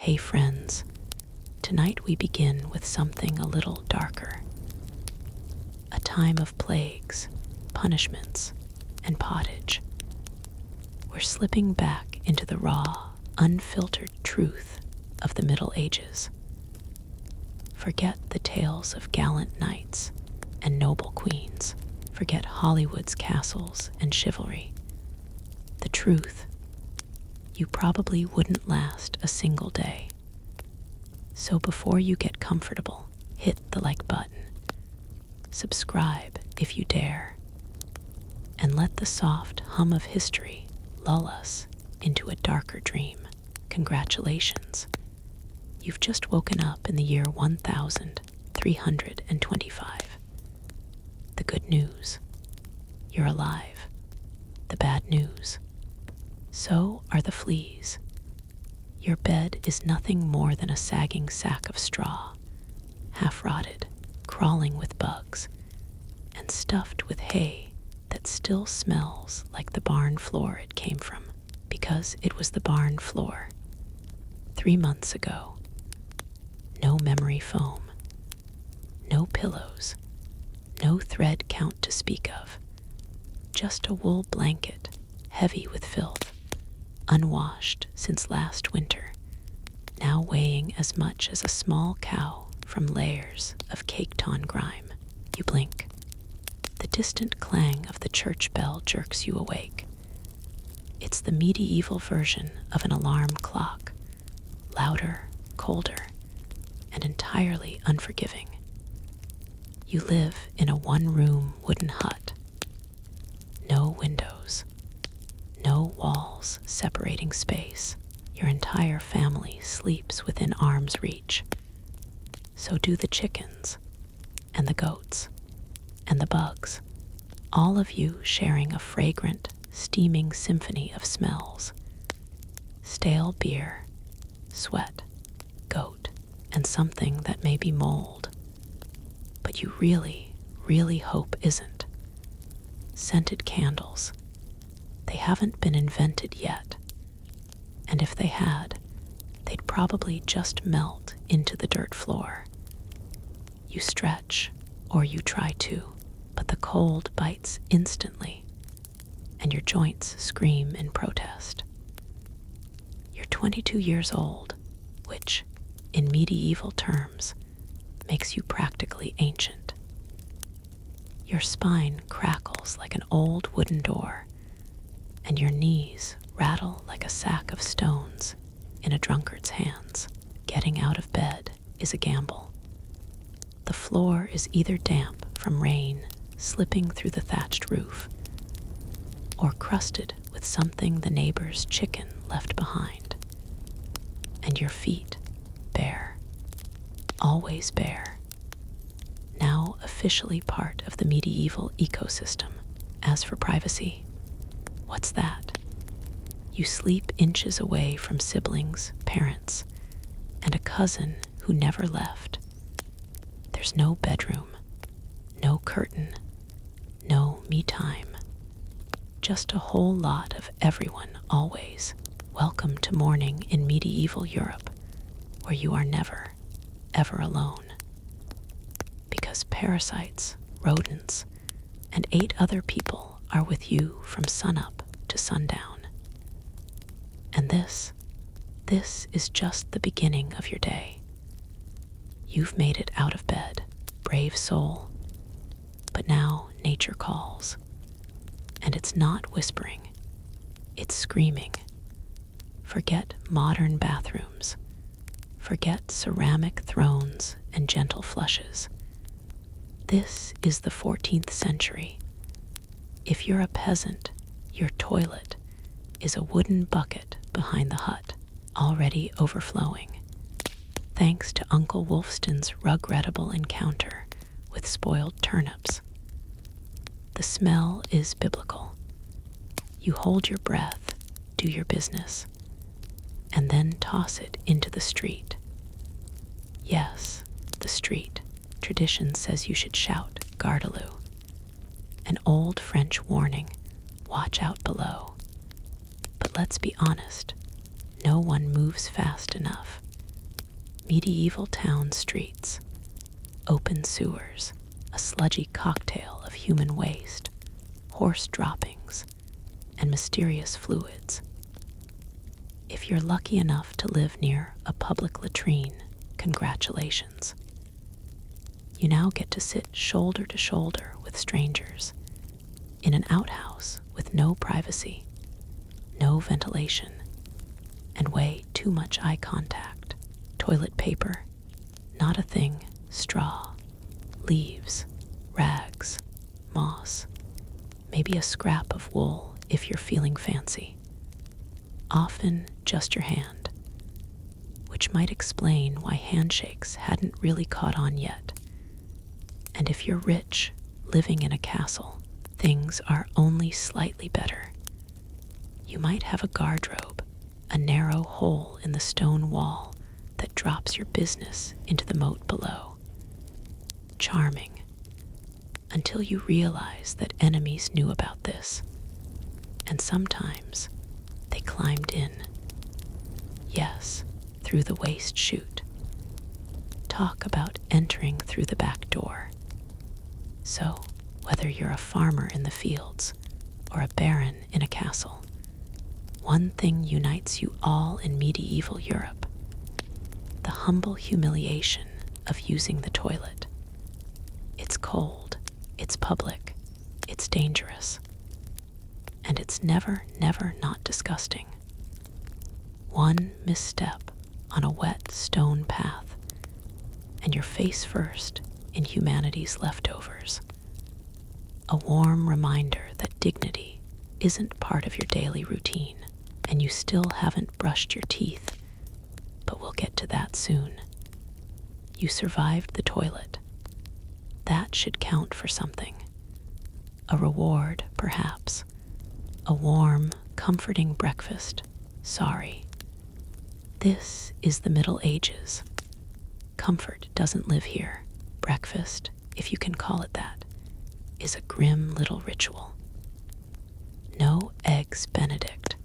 Hey friends, tonight we begin with something a little darker. A time of plagues, punishments, and pottage. We're slipping back into the raw, unfiltered truth of the Middle Ages. Forget the tales of gallant knights and noble queens. Forget Hollywood's castles and chivalry. The truth: you probably wouldn't last a single day. So before you get comfortable, hit the like button. Subscribe if you dare. And let the soft hum of history lull us into a darker dream. Congratulations. You've just woken up in the year 1325. The good news: you're alive. The bad news: so are the fleas. Your bed is nothing more than a sagging sack of straw, half rotted, crawling with bugs, and stuffed with hay that still smells like the barn floor it came from, because it was the barn floor. 3 months ago. No memory foam, no pillows, no thread count to speak of, just a wool blanket heavy with filth, unwashed since last winter, now weighing as much as a small cow from layers of caked-on grime. You blink. The distant clang of the church bell jerks you awake. It's the medieval version of an alarm clock, louder, colder, and entirely unforgiving. You live in a one-room wooden hut. No windows, no walls separating space. Your entire family sleeps within arm's reach. So do the chickens, and the goats, and the bugs, all of you sharing a fragrant, steaming symphony of smells. Stale beer, sweat, goat, and something that may be mold. But you really, really hope isn't. Scented candles. They haven't been invented yet. And if they had, they'd probably just melt into the dirt floor. You stretch, or you try to, but the cold bites instantly, and your joints scream in protest. You're 22 years old, which, in medieval terms, makes you practically ancient. Your spine crackles like an old wooden door, and your knees rattle like a sack of stones in a drunkard's hands. Getting out of bed is a gamble. The floor is either damp from rain slipping through the thatched roof, or crusted with something the neighbor's chicken left behind. And your feet bare, always bare, now officially part of the medieval ecosystem. As for privacy, what's that? You sleep inches away from siblings, parents, and a cousin who never left. There's no bedroom, no curtain, no me time. Just a whole lot of everyone always. Welcome to morning in medieval Europe, where you are never, ever alone. Because parasites, rodents, and 8 other people are with you from sunup to sundown. And this is just the beginning of your day. You've made it out of bed, brave soul. But now nature calls. And it's not whispering, it's screaming. Forget modern bathrooms. Forget ceramic thrones and gentle flushes. This is the 14th century. If you're a peasant, your toilet is a wooden bucket behind the hut, already overflowing, thanks to Uncle Wolfston's regrettable encounter with spoiled turnips. The smell is biblical. You hold your breath, do your business, and then toss it into the street. Yes, the street. Tradition says you should shout, Gardelou. An old French warning, watch out below. But let's be honest, no one moves fast enough. medieval town streets, open sewers, a sludgy cocktail of human waste, horse droppings, and mysterious fluids. If you're lucky enough to live near a public latrine, congratulations. You now get to sit shoulder to shoulder with strangers in an outhouse with no privacy, no ventilation, and way too much eye contact. Toilet paper, not a thing. Straw, leaves, rags, moss, maybe a scrap of wool if you're feeling fancy. Often just your hand, which might explain why handshakes hadn't really caught on yet. And if you're rich, living in a castle, things are only slightly better. You might have a guardrobe, a narrow hole in the stone wall that drops your business into the moat below. Charming, until you realize that enemies knew about this, and sometimes they climbed in. Yes, through the waste chute. Talk about entering through the back door. So, whether you're a farmer in the fields or a baron in a castle, one thing unites you all in medieval Europe: the humble humiliation of using the toilet. It's cold, it's public, it's dangerous, and it's never, never not disgusting. One misstep on a wet stone path, and you're face first in humanity's leftovers. A warm reminder that dignity isn't part of your daily routine, and you still haven't brushed your teeth, but we'll get to that soon. You survived the toilet. That should count for something. A reward, perhaps. A warm, comforting breakfast. Sorry. This is the Middle Ages. Comfort doesn't live here. Breakfast, if you can call it that, is a grim little ritual. No eggs Benedict.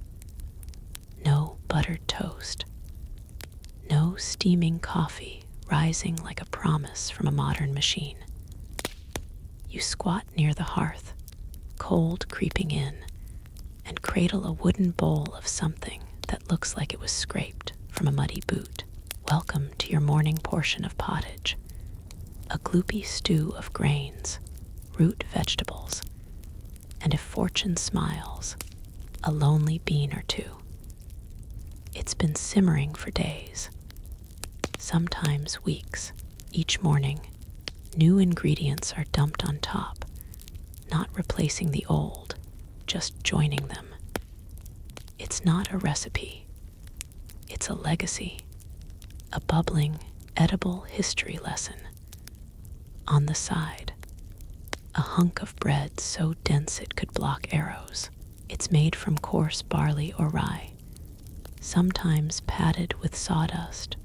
No buttered toast. No steaming coffee rising like a promise from a modern machine. You squat near the hearth, cold creeping in, and cradle a wooden bowl of something that looks like it was scraped from a muddy boot. Welcome to your morning portion of pottage. A gloopy stew of grains, root vegetables, and if fortune smiles, a lonely bean or two. It's been simmering for days, sometimes weeks. Each morning, new ingredients are dumped on top, not replacing the old, just joining them. It's not a recipe. It's a legacy, a bubbling, edible history lesson. On the side, a hunk of bread so dense it could block arrows. It's made from coarse barley or rye, sometimes padded with sawdust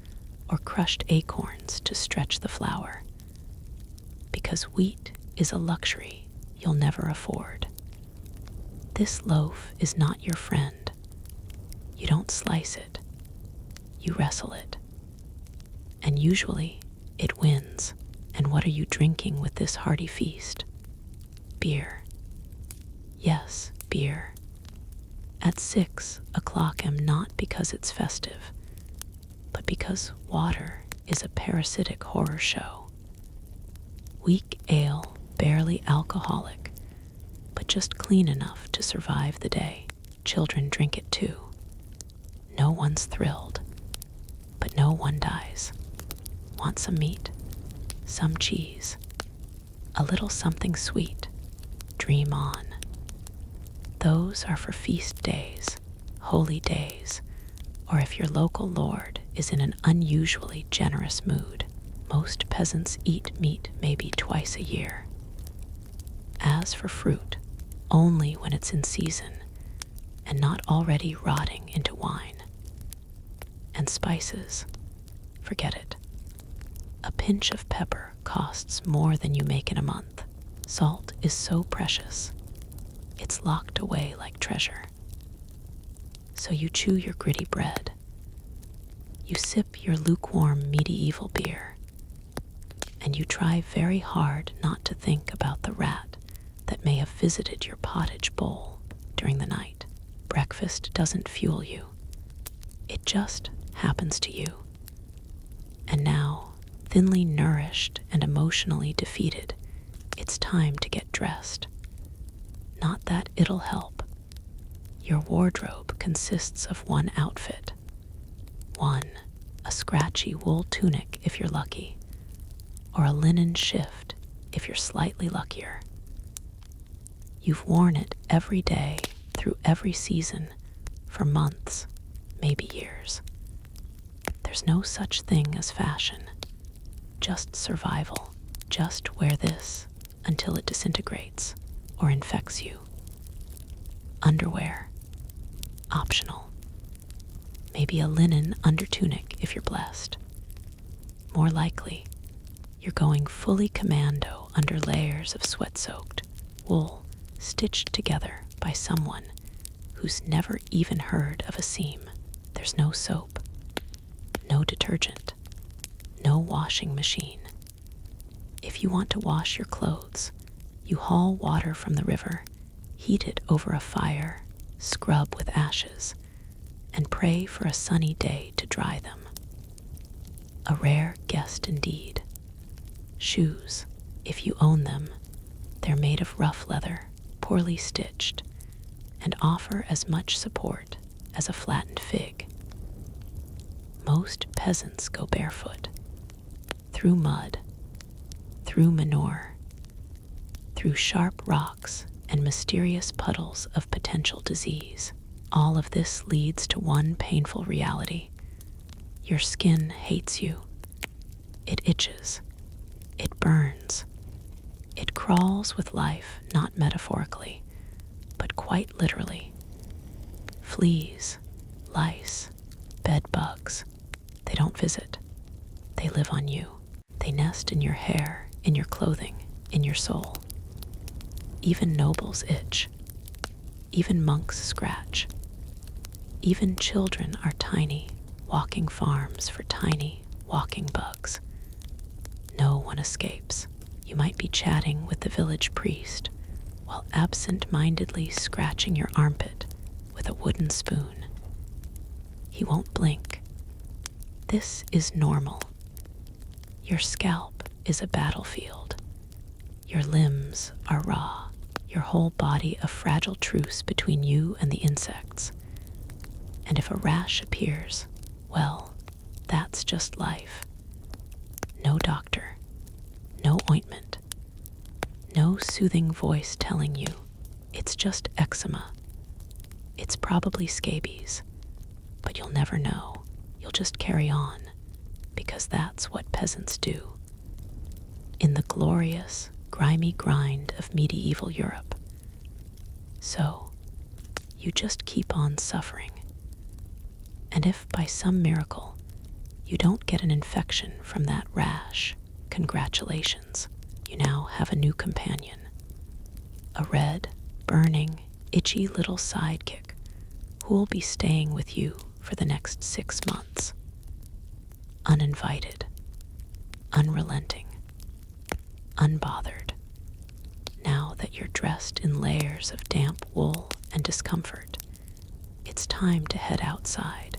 or crushed acorns to stretch the flour. Because wheat is a luxury you'll never afford. This loaf is not your friend. You don't slice it. You wrestle it. And usually it wins. And what are you drinking with this hearty feast? Beer. Yes, beer. At 6 o'clock am not because it's festive, but because water is a parasitic horror show. Weak ale, barely alcoholic, but just clean enough to survive the day. Children drink it too. No one's thrilled, but no one dies. Want some meat? Some cheese? A little something sweet? Dream on. Those are for feast days, holy days, or if your local lord is in an unusually generous mood. Most peasants eat meat maybe twice a year. As for fruit, only when it's in season and not already rotting into wine. And spices, forget it. A pinch of pepper costs more than you make in a month. Salt is so precious. It's locked away like treasure. So you chew your gritty bread. You sip your lukewarm medieval beer, and you try very hard not to think about the rat that may have visited your pottage bowl during the night. Breakfast doesn't fuel you. It just happens to you. And now, thinly nourished and emotionally defeated, it's time to get dressed. Not that it'll help. Your wardrobe consists of one outfit. One, a scratchy wool tunic if you're lucky, or a linen shift if you're slightly luckier. You've worn it every day through every season for months, maybe years. There's no such thing as fashion, just survival. Just wear this until it disintegrates or infects you. Underwear, optional. Maybe a linen undertunic if you're blessed. More likely, you're going fully commando under layers of sweat-soaked wool stitched together by someone who's never even heard of a seam. There's no soap, no detergent, no washing machine. If you want to wash your clothes, you haul water from the river, heat it over a fire, scrub with ashes, and pray for a sunny day to dry them. A rare guest indeed. Shoes, if you own them, they're made of rough leather, poorly stitched, and offer as much support as a flattened fig. Most peasants go barefoot, through mud, through manure, through sharp rocks and mysterious puddles of potential disease. All of this leads to one painful reality. Your skin hates you. It itches. It burns. It crawls with life, not metaphorically, but quite literally. Fleas, lice, bed bugs, they don't visit. They live on you. They nest in your hair, in your clothing, in your soul. Even nobles itch. Even monks scratch. Even children are tiny, walking farms for tiny, walking bugs. No one escapes. You might be chatting with the village priest while absent-mindedly scratching your armpit with a wooden spoon. He won't blink. This is normal. Your scalp is a battlefield. Your limbs are raw. Your whole body a fragile truce between you and the insects. And if a rash appears, well, that's just life. No doctor, no ointment, no soothing voice telling you it's just eczema. It's probably scabies, but you'll never know. You'll just carry on, because that's what peasants do. In the glorious, grimy grind of medieval Europe. So, you just keep on suffering. And if by some miracle you don't get an infection from that rash, congratulations, you now have a new companion. A red, burning, itchy little sidekick who'll be staying with you for the next 6 months. Uninvited, unrelenting, unbothered. Now that you're dressed in layers of damp wool and discomfort, it's time to head outside,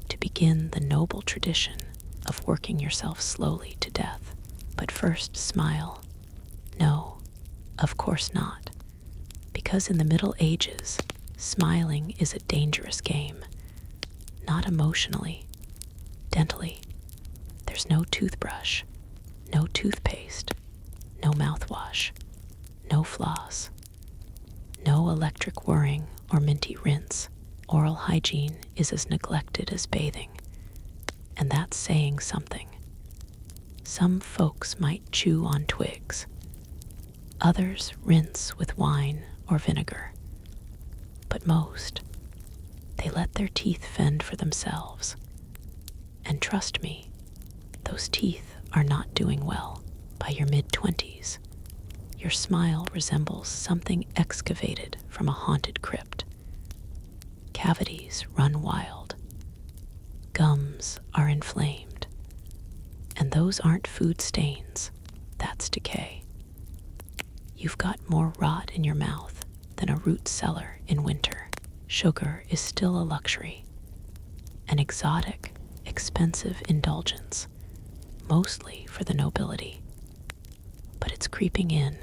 to begin the noble tradition of working yourself slowly to death. But first, smile. No, of course not, because in the Middle Ages, smiling is a dangerous game. Not emotionally, dentally. There's no toothbrush, no toothpaste, no mouthwash, no floss, no electric whirring or minty rinse. Oral hygiene is as neglected as bathing, and that's saying something. Some folks might chew on twigs. Others rinse with wine or vinegar. But most, they let their teeth fend for themselves. And trust me, those teeth are not doing well. By your mid-20s, your smile resembles something excavated from a haunted crypt. Cavities run wild. Gums are inflamed, and those aren't food stains, that's decay. You've got more rot in your mouth than a root cellar in winter. Sugar is still a luxury, an exotic, expensive indulgence, mostly for the nobility. But it's creeping in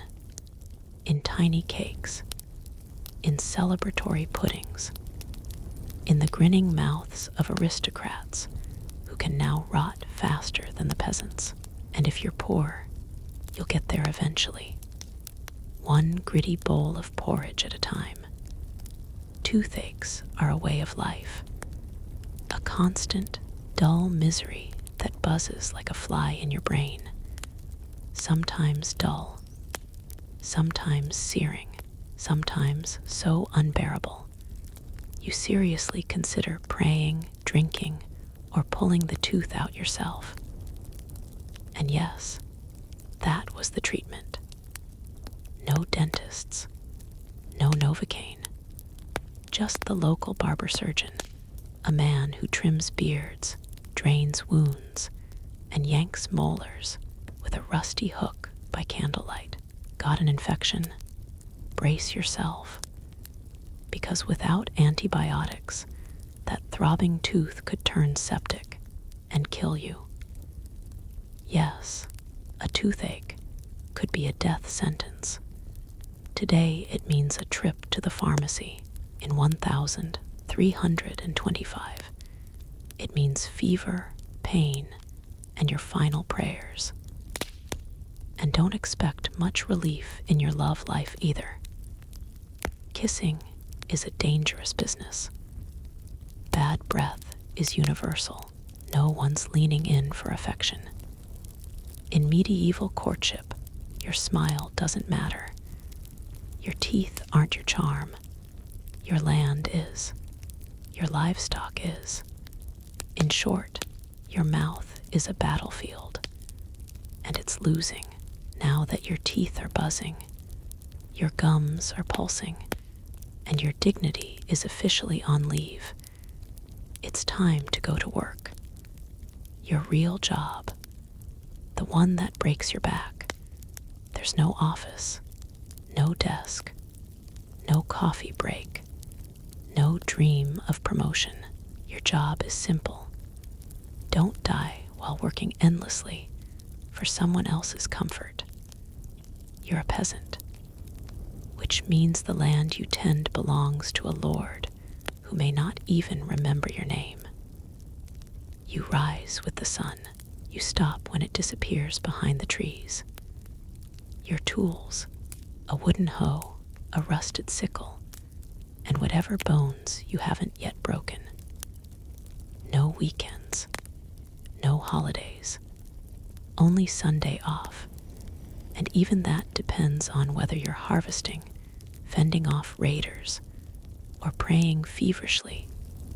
tiny cakes, in celebratory puddings, in the grinning mouths of aristocrats who can now rot faster than the peasants. And if you're poor, you'll get there eventually, one gritty bowl of porridge at a time. Toothaches are a way of life, a constant, dull misery that buzzes like a fly in your brain, sometimes dull, sometimes searing, sometimes so unbearable you seriously consider praying, drinking, or pulling the tooth out yourself. And yes, that was the treatment. No dentists, no Novocaine, just the local barber surgeon, a man who trims beards, drains wounds, and yanks molars with a rusty hook by candlelight. Got an infection? Brace yourself, because without antibiotics, that throbbing tooth could turn septic and kill you. Yes, a toothache could be a death sentence. Today it means a trip to the pharmacy in 1325. It means fever, pain, and your final prayers. And don't expect much relief in your love life either. Kissing is a dangerous business. Bad breath is universal. No one's leaning in for affection. In medieval courtship, your smile doesn't matter. Your teeth aren't your charm. Your land is. Your livestock is. In short, your mouth is a battlefield, and it's losing now that your teeth are buzzing, your gums are pulsing, and your dignity is officially on leave. It's time to go to work. Your real job, the one that breaks your back. There's no office, no desk, no coffee break, no dream of promotion. Your job is simple. Don't die while working endlessly for someone else's comfort. You're a peasant, which means the land you tend belongs to a lord who may not even remember your name. You rise with the sun. You stop when it disappears behind the trees. Your tools, a wooden hoe, a rusted sickle, and whatever bones you haven't yet broken. No weekends, no holidays, only Sunday off, and even that depends on whether you're harvesting, fending off raiders, or praying feverishly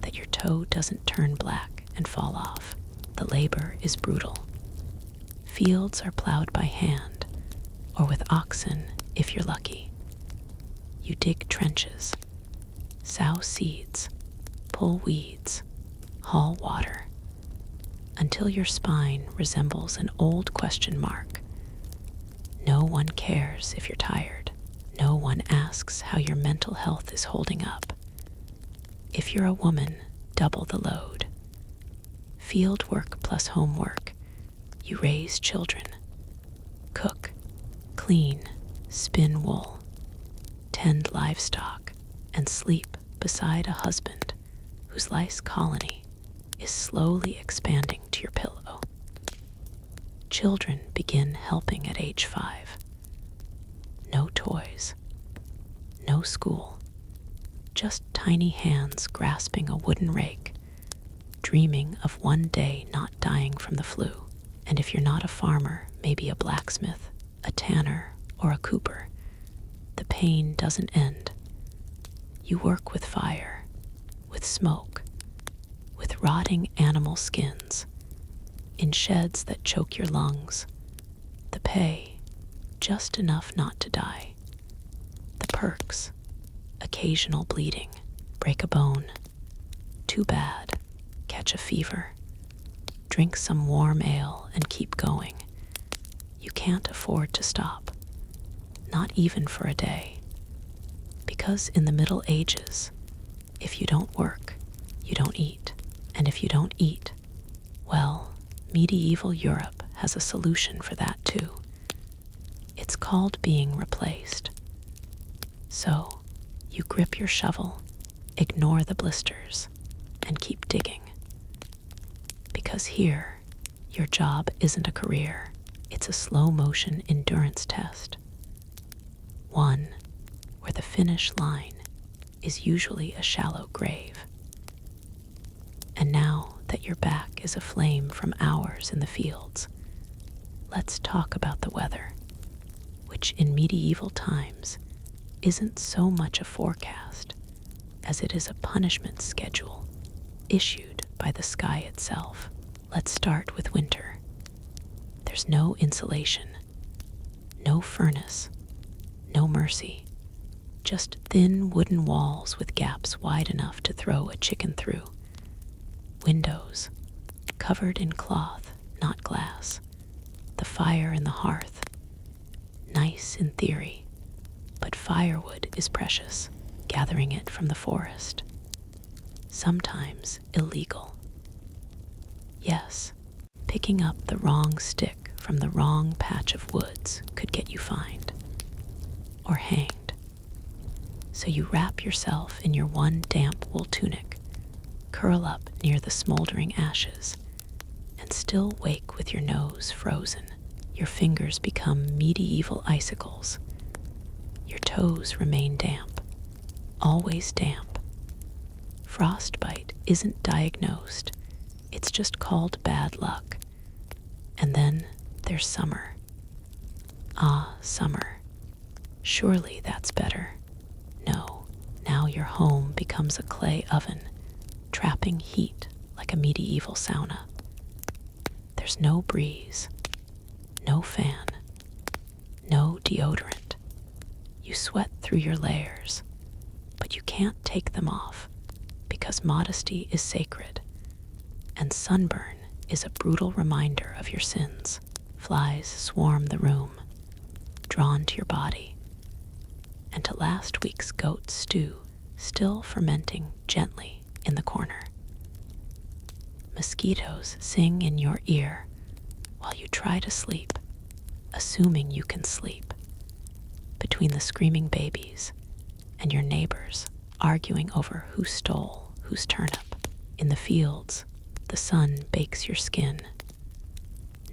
that your toe doesn't turn black and fall off. The labor is brutal. Fields are plowed by hand, or with oxen if you're lucky. You dig trenches, sow seeds, pull weeds, haul water, until your spine resembles an old question mark. No one cares if you're tired. No one asks how your mental health is holding up. If you're a woman, double the load. Field work plus homework. You raise children, cook, clean, spin wool, tend livestock, and sleep beside a husband whose lice colony is slowly expanding to your pillow. Children begin helping at age 5. No toys, no school, just tiny hands grasping a wooden rake, dreaming of one day not dying from the flu. And if you're not a farmer, maybe a blacksmith, a tanner, or a cooper, the pain doesn't end. You work with fire, with smoke, with rotting animal skins, in sheds that choke your lungs. The pay, just enough not to die. The perks, occasional bleeding, break a bone. Too bad, catch catch a fever. Drink some warm ale and keep going. You can't afford to stop, not even for a day. Because in the Middle Ages, if you don't work, you don't eat. And if you don't eat, well, medieval Europe has a solution for that too. It's called being replaced. So, you grip your shovel, ignore the blisters, and keep digging. Because here, your job isn't a career, it's a slow-motion endurance test. One where the finish line is usually a shallow grave. And now that your back is aflame from hours in the fields, let's talk about the weather, which in medieval times isn't so much a forecast as it is a punishment schedule issued by the sky itself. Let's start with winter. There's no insulation, no furnace, no mercy, just thin wooden walls with gaps wide enough to throw a chicken through. Windows covered in cloth, not glass. The fire in the hearth. Nice in theory, but firewood is precious, gathering it from the forest. Sometimes illegal. Yes, picking up the wrong stick from the wrong patch of woods could get you fined or hanged. So you wrap yourself in your one damp wool tunic, curl up near the smoldering ashes, and still wake with your nose frozen. Your fingers become medieval icicles. Your toes remain damp, always damp. Frostbite isn't diagnosed, it's just called bad luck. And then there's summer. Ah, summer. Surely that's better. No, now your home becomes a clay oven, trapping heat like a medieval sauna. There's no breeze, no fan, no deodorant. You sweat through your layers, but you can't take them off because modesty is sacred, and sunburn is a brutal reminder of your sins. Flies swarm the room, drawn to your body, and to last week's goat stew, still fermenting gently in the corner. Mosquitoes sing in your ear while you try to sleep, assuming you can sleep, between the screaming babies and your neighbors arguing over who stole whose turnip. In the fields, the sun bakes your skin.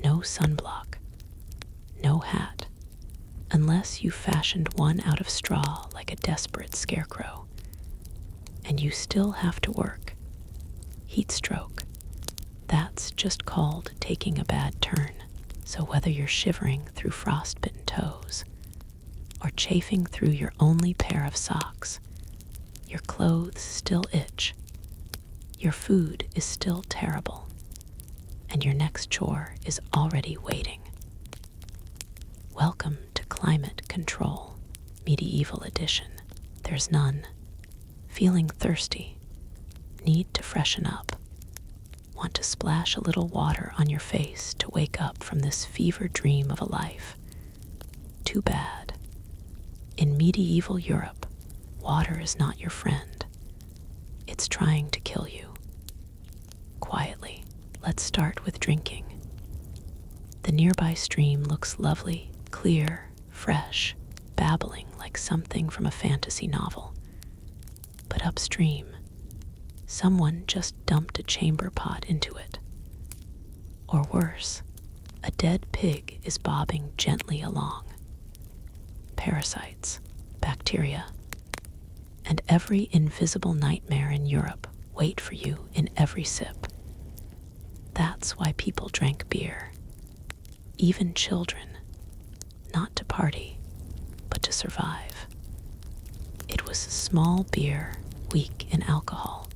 No sunblock, no hat, unless you fashioned one out of straw like a desperate scarecrow. And you still have to work. Heat stroke. That's just called taking a bad turn. So whether you're shivering through frostbitten toes or chafing through your only pair of socks, your clothes still itch, your food is still terrible, and your next chore is already waiting. Welcome to Climate Control, Medieval Edition. There's none. Feeling thirsty. Need to freshen up. Want to splash a little water on your face to wake up from this fever dream of a life. Too bad. In medieval Europe, water is not your friend. It's trying to kill you. Quietly, let's start with drinking. The nearby stream looks lovely, clear, fresh, babbling like something from a fantasy novel. But upstream, someone just dumped a chamber pot into it. Or worse, a dead pig is bobbing gently along. Parasites, bacteria, and every invisible nightmare in Europe wait for you in every sip. That's why people drank beer. Even children, not to party, but to survive. It was small beer, weak in alcohol,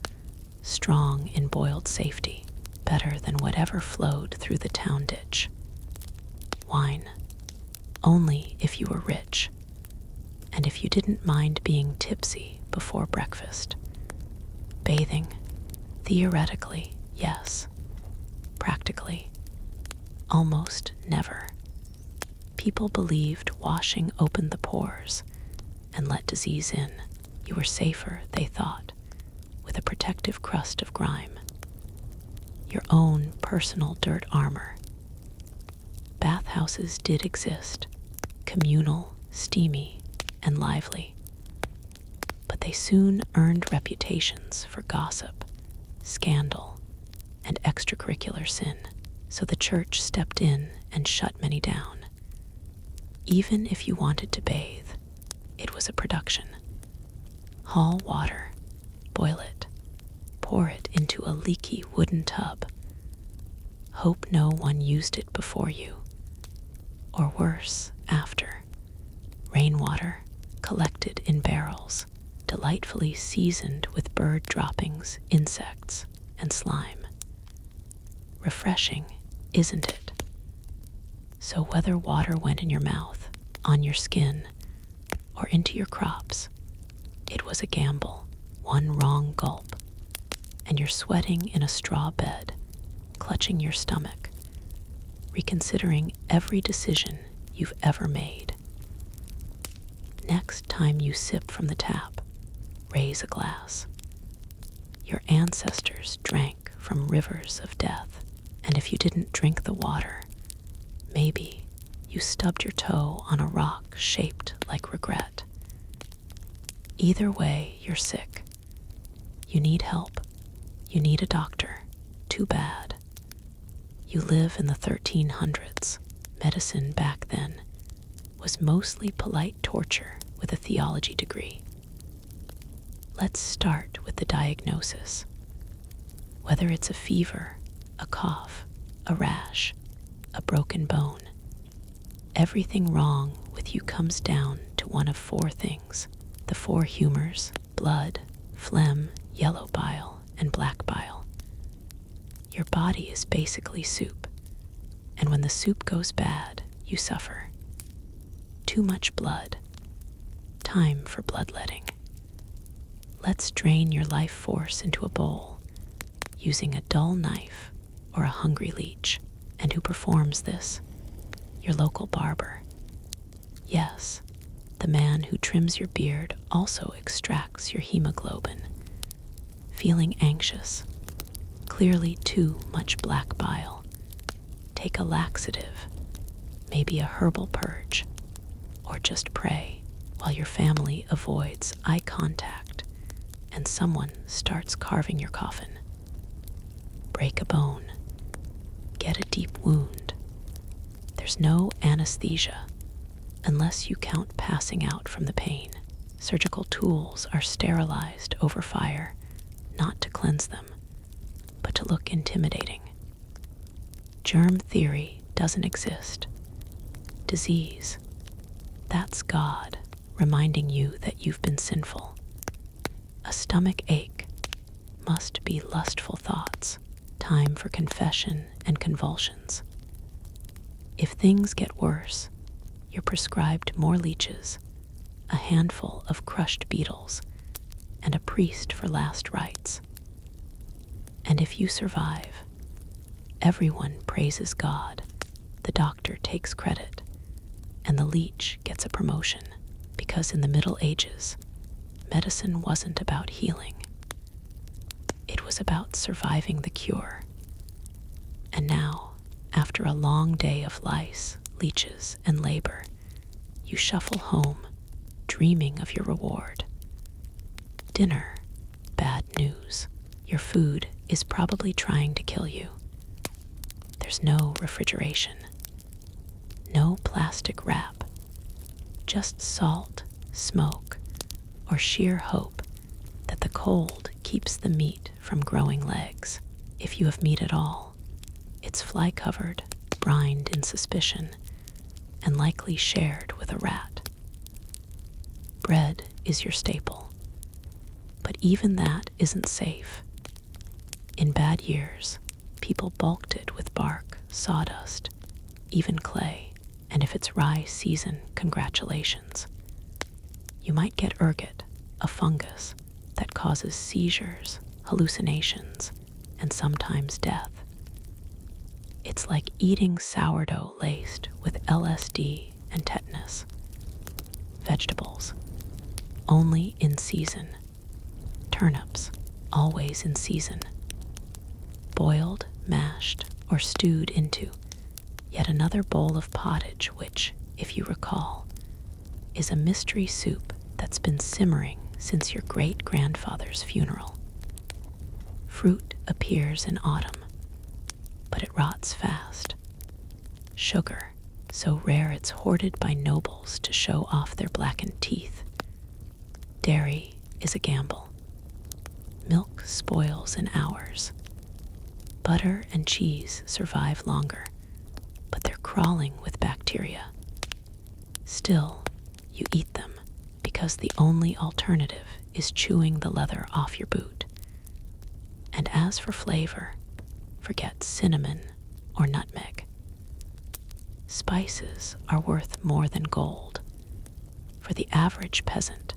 strong in boiled safety, better than whatever flowed through the town ditch. Wine, only if you were rich, and if you didn't mind being tipsy before breakfast. Bathing, theoretically, Yes, practically, almost never. People believed washing opened the pores and let disease in. You were safer, they thought, with a protective crust of grime. Your own personal dirt armor. Bathhouses did exist, communal, steamy, and lively. But they soon earned reputations for gossip, scandal, and extracurricular sin, so the church stepped in and shut many down. Even if you wanted to bathe, it was a production. Haul water, boil it, pour it into a leaky wooden tub. Hope no one used it before you, or worse, after. Rainwater collected in barrels, delightfully seasoned with bird droppings, insects, and slime. Refreshing, isn't it? So whether water went in your mouth, on your skin, or into your crops, it was a gamble. One wrong gulp, and you're sweating in a straw bed, clutching your stomach, reconsidering every decision you've ever made. Next time you sip from the tap, raise a glass. Your ancestors drank from rivers of death, and if you didn't drink the water, maybe you stubbed your toe on a rock shaped like regret. Either way, you're sick. You need help. You need a doctor. Too bad. You live in the 1300s. Medicine back then was mostly polite torture with a theology degree. Let's start with the diagnosis. Whether it's a fever, a cough, a rash, a broken bone, everything wrong with you comes down to one of four things. The four humors: blood, phlegm, yellow bile, and black bile. Your body is basically soup, and when the soup goes bad, you suffer. Too much blood. Time for bloodletting. Let's drain your life force into a bowl, using a dull knife or a hungry leech. And who performs this? Your local barber. Yes, the man who trims your beard also extracts your hemoglobin. Feeling anxious? Clearly too much black bile. Take a laxative, maybe a herbal purge, or just pray while your family avoids eye contact and someone starts carving your coffin. Break a bone. Get a deep wound. There's no anesthesia, unless you count passing out from the pain. Surgical tools are sterilized over fire, not to cleanse them, but to look intimidating. Germ theory doesn't exist. Disease, that's God reminding you that you've been sinful. A stomach ache must be lustful thoughts, time for confession and convulsions. If things get worse, you're prescribed more leeches, a handful of crushed beetles, and a priest for last rites. And if you survive, everyone praises God, the doctor takes credit, and the leech gets a promotion, because in the Middle Ages, medicine wasn't about healing. It was about surviving the cure. And now, after a long day of lice, leeches, and labor, you shuffle home, dreaming of your reward. Dinner, bad news. Your food is probably trying to kill you. There's no refrigeration, no plastic wrap, just salt, smoke, or sheer hope that the cold keeps the meat from growing legs. If you have meat at all, it's fly-covered, brined in suspicion, and likely shared with a rat. Bread is your staple, but even that isn't safe. In bad years, people bulked it with bark, sawdust, even clay, and if it's rye season, congratulations. You might get ergot, a fungus that causes seizures, hallucinations, and sometimes death. It's like eating sourdough laced with LSD and tetanus. Vegetables, only in season. Turnips, always in season. Boiled, mashed, or stewed into yet another bowl of pottage which, if you recall, is a mystery soup that's been simmering since your great-grandfather's funeral. Fruit appears in autumn, but it rots fast. Sugar, so rare it's hoarded by nobles to show off their blackened teeth. Dairy is a gamble. Milk spoils in hours. Butter and cheese survive longer, but they're crawling with bacteria. Still, you eat them because the only alternative is chewing the leather off your boot. And as for flavor, forget cinnamon or nutmeg. Spices are worth more than gold. For the average peasant,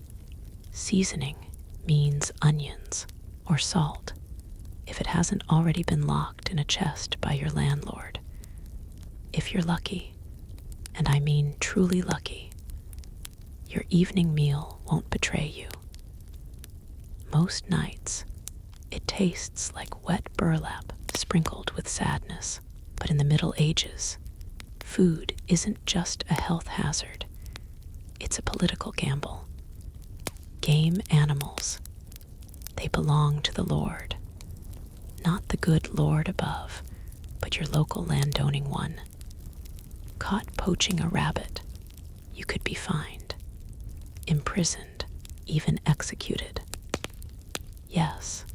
seasoning means onions or salt if it hasn't already been locked in a chest by your landlord. If you're lucky, and I mean truly lucky, your evening meal won't betray you. Most nights, it tastes like wet burlap sprinkled with sadness. But in the Middle Ages, food isn't just a health hazard, it's a political gamble. Game animals, they belong to the Lord. Not the good Lord above, but your local landowning one. Caught poaching a rabbit, you could be fined, imprisoned, even executed. Yes,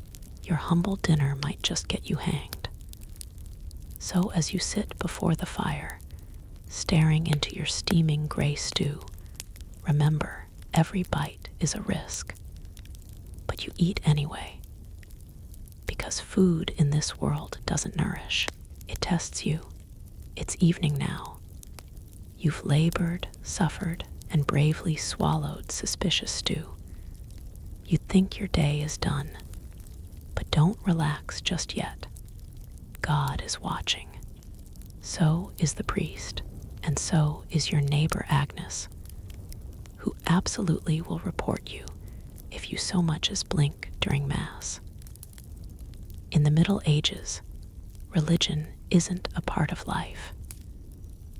your humble dinner might just get you hanged. So as you sit before the fire, staring into your steaming gray stew, remember, every bite is a risk. But you eat anyway. Because food in this world doesn't nourish. It tests you. It's evening now. You've labored, suffered, and bravely swallowed suspicious stew. You think your day is done. But don't relax just yet. God is watching. So is the priest, and so is your neighbor Agnes, who absolutely will report you if you so much as blink during Mass. In the Middle Ages, religion isn't a part of life.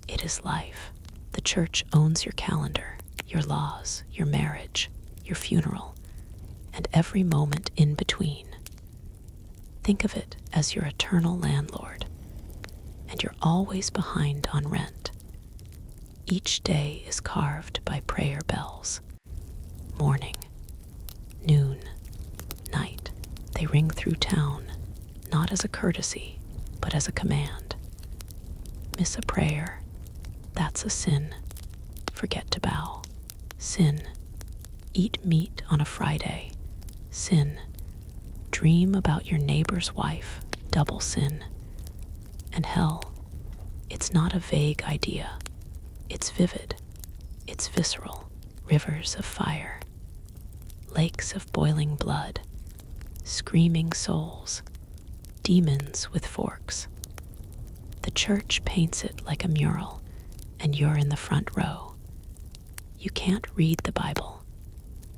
It is life. The church owns your calendar, your laws, your marriage, your funeral, and every moment in between. Think of it as your eternal landlord, and you're always behind on rent. Each day is carved by prayer bells. Morning, noon, night, they ring through town, not as a courtesy, but as a command. Miss a prayer, that's a sin. Forget to bow. Sin. Eat meat on a Friday. Sin. Dream about your neighbor's wife. Double sin. And hell, it's not a vague idea. It's vivid. It's visceral. Rivers of fire. Lakes of boiling blood. Screaming souls. Demons with forks. The church paints it like a mural, and you're in the front row. You can't read the Bible.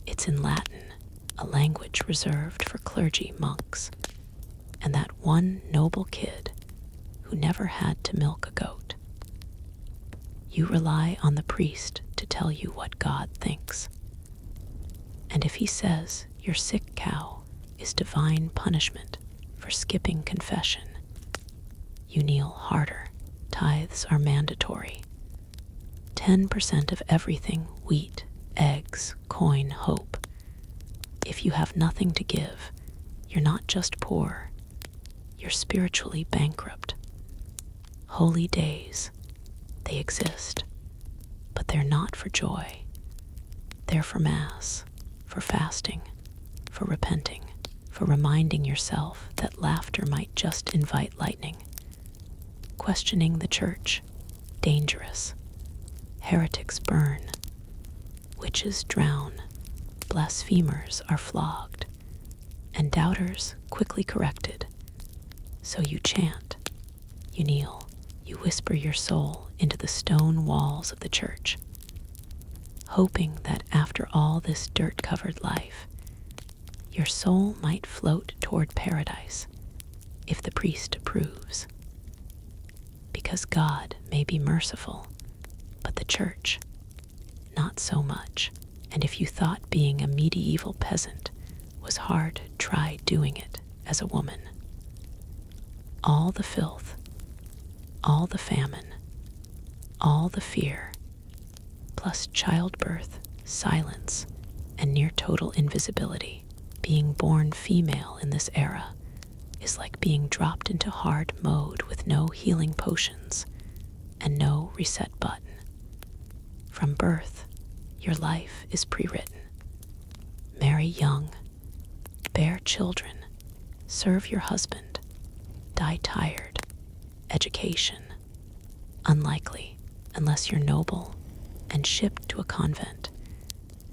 It's in Latin, a language reserved for clergy monks, and that one noble kid who never had to milk a goat. You rely on the priest to tell you what God thinks. And if he says your sick cow is divine punishment for skipping confession, you kneel harder. Tithes are mandatory. 10% of everything: wheat, eggs, coin, hope. If you have nothing to give, you're not just poor, you're spiritually bankrupt. Holy days, they exist, but they're not for joy. They're for Mass, for fasting, for repenting, for reminding yourself that laughter might just invite lightning. Questioning the church, dangerous. Heretics burn. Witches drown. Blasphemers are flogged. And doubters quickly corrected. So you chant, you kneel, you whisper your soul into the stone walls of the church, hoping that after all this dirt-covered life, your soul might float toward paradise if the priest approves. Because God may be merciful, but the church, not so much. And if you thought being a medieval peasant was hard, try doing it as a woman. All the filth, all the famine, all the fear, plus childbirth, silence, and near total invisibility. Being born female in this era is like being dropped into hard mode with no healing potions and no reset button. From birth, your life is pre-written. Marry young, bear children, serve your husband, die tired, education. Unlikely, unless you're noble and shipped to a convent.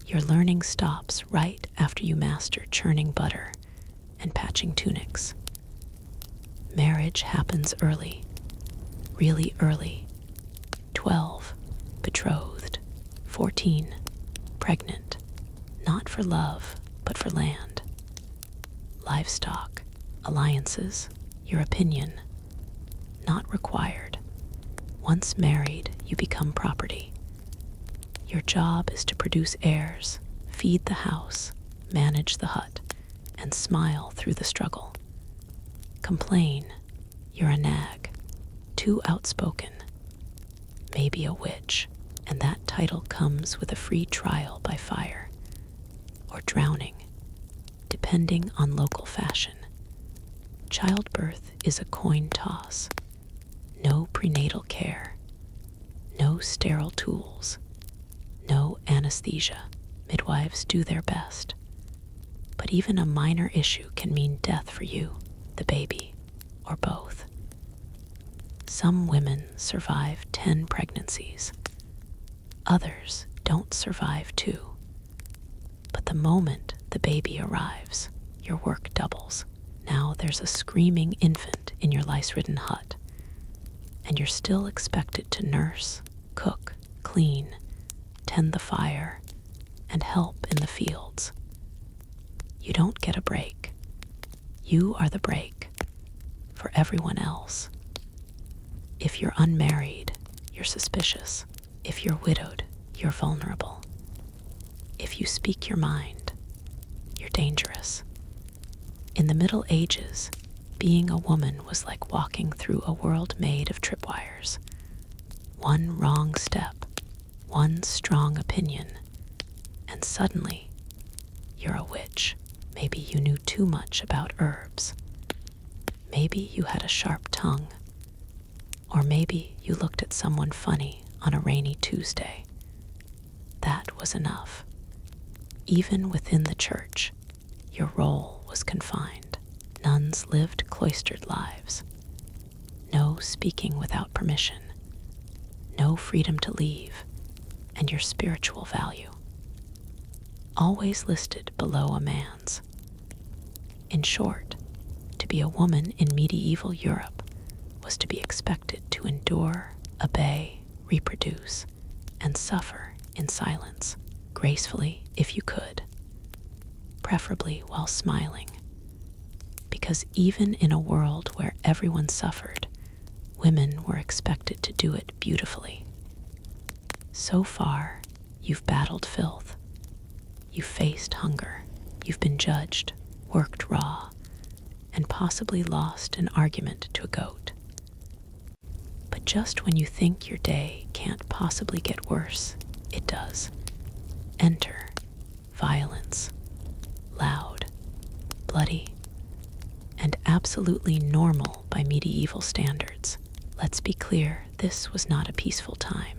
Your learning stops right after you master churning butter and patching tunics. Marriage happens early, really early. 12, betrothed. 14, pregnant. Not for love, but for land. Livestock, alliances, your opinion. Not required. Once married, you become property. Your job is to produce heirs, feed the house, manage the hut, and smile through the struggle. Complain, you're a nag, too outspoken, maybe a witch, and that title comes with a free trial by fire, or drowning, depending on local fashion. Childbirth is a coin toss. No prenatal care, no sterile tools, no anesthesia. Midwives do their best. But even a minor issue can mean death for you, the baby, or both. Some women survive 10 pregnancies. Others don't survive 2. But the moment the baby arrives, your work doubles. Now there's a screaming infant in your lice-ridden hut, and you're still expected to nurse, cook, clean, tend the fire, and help in the fields. You don't get a break. You are the break for everyone else. If you're unmarried, you're suspicious. If you're widowed, you're vulnerable. If you speak your mind, you're dangerous. In the Middle Ages, being a woman was like walking through a world made of tripwires. One wrong step, one strong opinion, and suddenly you're a witch. Maybe you knew too much about herbs. Maybe you had a sharp tongue. Or maybe you looked at someone funny on a rainy Tuesday. That was enough. Even within the church, your role was confined. Nuns lived cloistered lives. No speaking without permission. No freedom to leave, and your spiritual value always listed below a man's. In short, to be a woman in medieval Europe was to be expected to endure, obey, reproduce, and suffer in silence, gracefully if you could, preferably while smiling. Because even in a world where everyone suffered, women were expected to do it beautifully. So far, you've battled filth. You've faced hunger. You've been judged, worked raw, and possibly lost an argument to a goat. But just when you think your day can't possibly get worse, it does. Enter violence, loud, bloody, and absolutely normal by medieval standards. Let's be clear, this was not a peaceful time.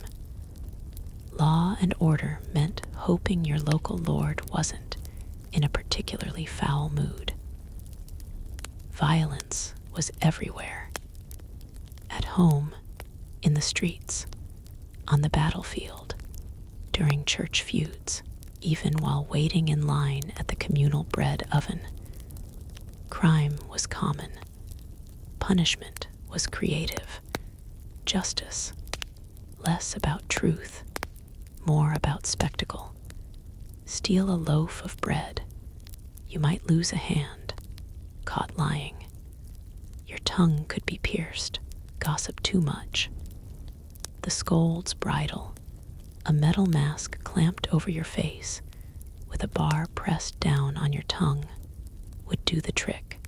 Law and order meant hoping your local lord wasn't in a particularly foul mood. Violence was everywhere. At home, in the streets, on the battlefield, during church feuds, even while waiting in line at the communal bread oven. Crime was common. punishment was creative. Justice, less about truth, more about spectacle. Steal a loaf of bread, you might lose a hand, caught lying. Your tongue could be pierced, gossip too much. The scold's bridle, a metal mask clamped over your face, with a bar pressed down on your tongue, would do the trick.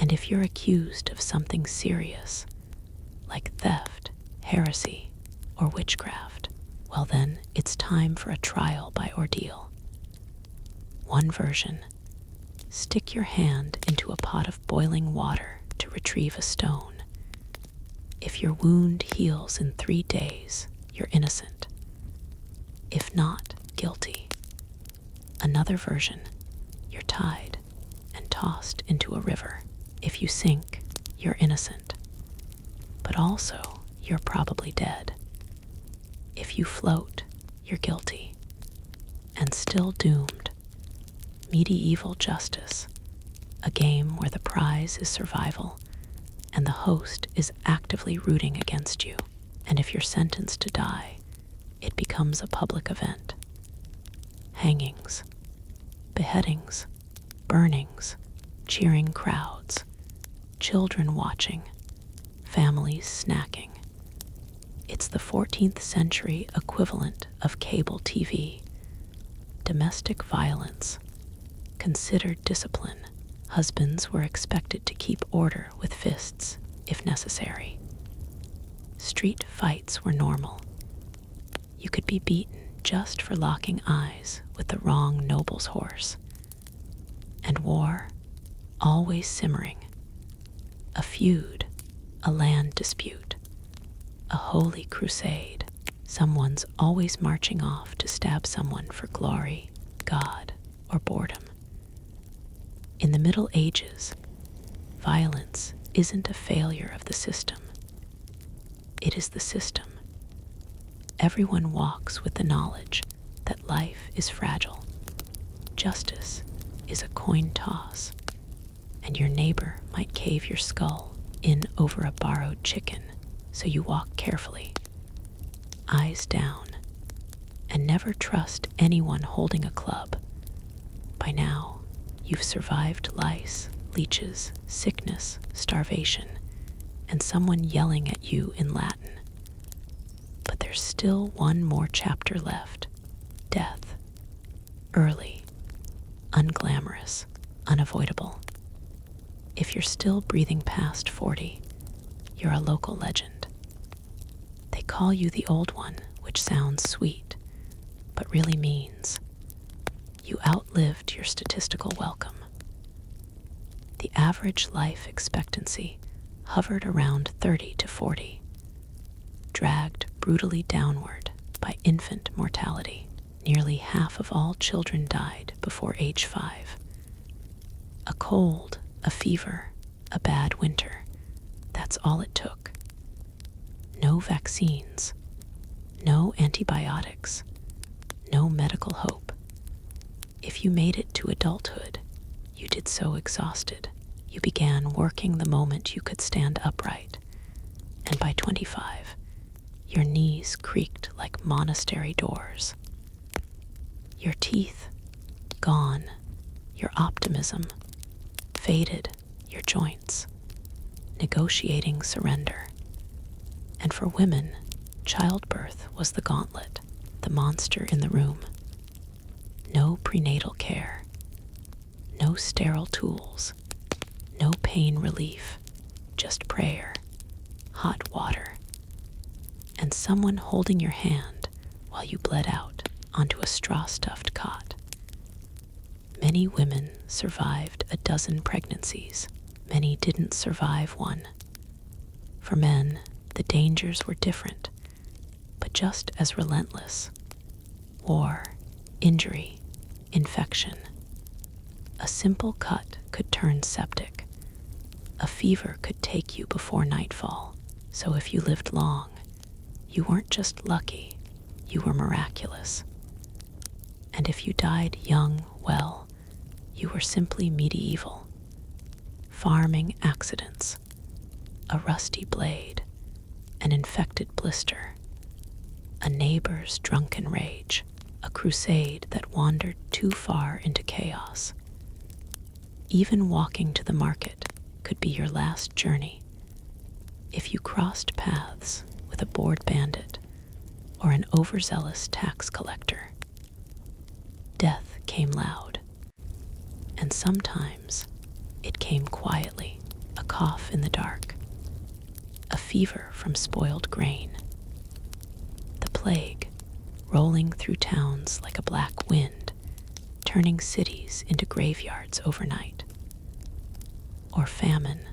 And if you're accused of something serious, like theft, heresy, or witchcraft, well then, it's time for a trial by ordeal. One version: stick your hand into a pot of boiling water to retrieve a stone. If your wound heals in 3 days, you're innocent. If not, guilty. Another version: you're tied and tossed into a river. If you sink, you're innocent. But also, you're probably dead. If you float, you're guilty. And still doomed. Medieval justice, a game where the prize is survival and the host is actively rooting against you. And if you're sentenced to die, it becomes a public event. Hangings, beheadings, burnings, cheering crowds, children watching, families snacking. It's the 14th century equivalent of cable TV. Domestic violence, considered discipline. Husbands were expected to keep order with fists, if necessary. Street fights were normal. You could be beaten just for locking eyes with the wrong noble's horse. And war, always simmering. A feud, a land dispute, a holy crusade. Someone's always marching off to stab someone for glory, God, or boredom. In the Middle Ages, violence isn't a failure of the system. It is the system. Everyone walks with the knowledge that life is fragile. Justice is a coin toss, and your neighbor might cave your skull in over a borrowed chicken, so you walk carefully, eyes down, and never trust anyone holding a club. By now, you've survived lice, leeches, sickness, starvation, and someone yelling at you in Latin. But there's still one more chapter left: death. Early, unglamorous, unavoidable. If you're still breathing past 40, you're a local legend. They call you the old one, which sounds sweet, but really means you outlived your statistical welcome. The average life expectancy hovered around 30 to 40, dragged brutally downward by infant mortality. Nearly half of all children died before age 5. A cold, a fever, a bad winter. That's all it took. No vaccines, no antibiotics, no medical hope. If you made it to adulthood, you did so exhausted. You began working the moment you could stand upright, and by 25, your knees creaked like monastery doors. Your teeth, gone. Your optimism, faded. Your joints, negotiating surrender. And for women, childbirth was the gauntlet, the monster in the room. No prenatal care, no sterile tools, no pain relief, just prayer, hot water, and someone holding your hand while you bled out onto a straw-stuffed cot. Many women survived a dozen pregnancies. Many didn't survive one. For men, the dangers were different, but just as relentless. War, injury, infection. A simple cut could turn septic. A fever could take you before nightfall. So if you lived long, you weren't just lucky, you were miraculous. And if you died young, well, you were simply medieval. farming accidents, a rusty blade, an infected blister, a neighbor's drunken rage, a crusade that wandered too far into chaos. Even walking to the market could be your last journey if you crossed paths with a bored bandit or an overzealous tax collector. Death came loud, and sometimes it came quietly, a cough in the dark, a fever from spoiled grain, the plague rolling through towns like a black wind, turning cities into graveyards overnight, or famine,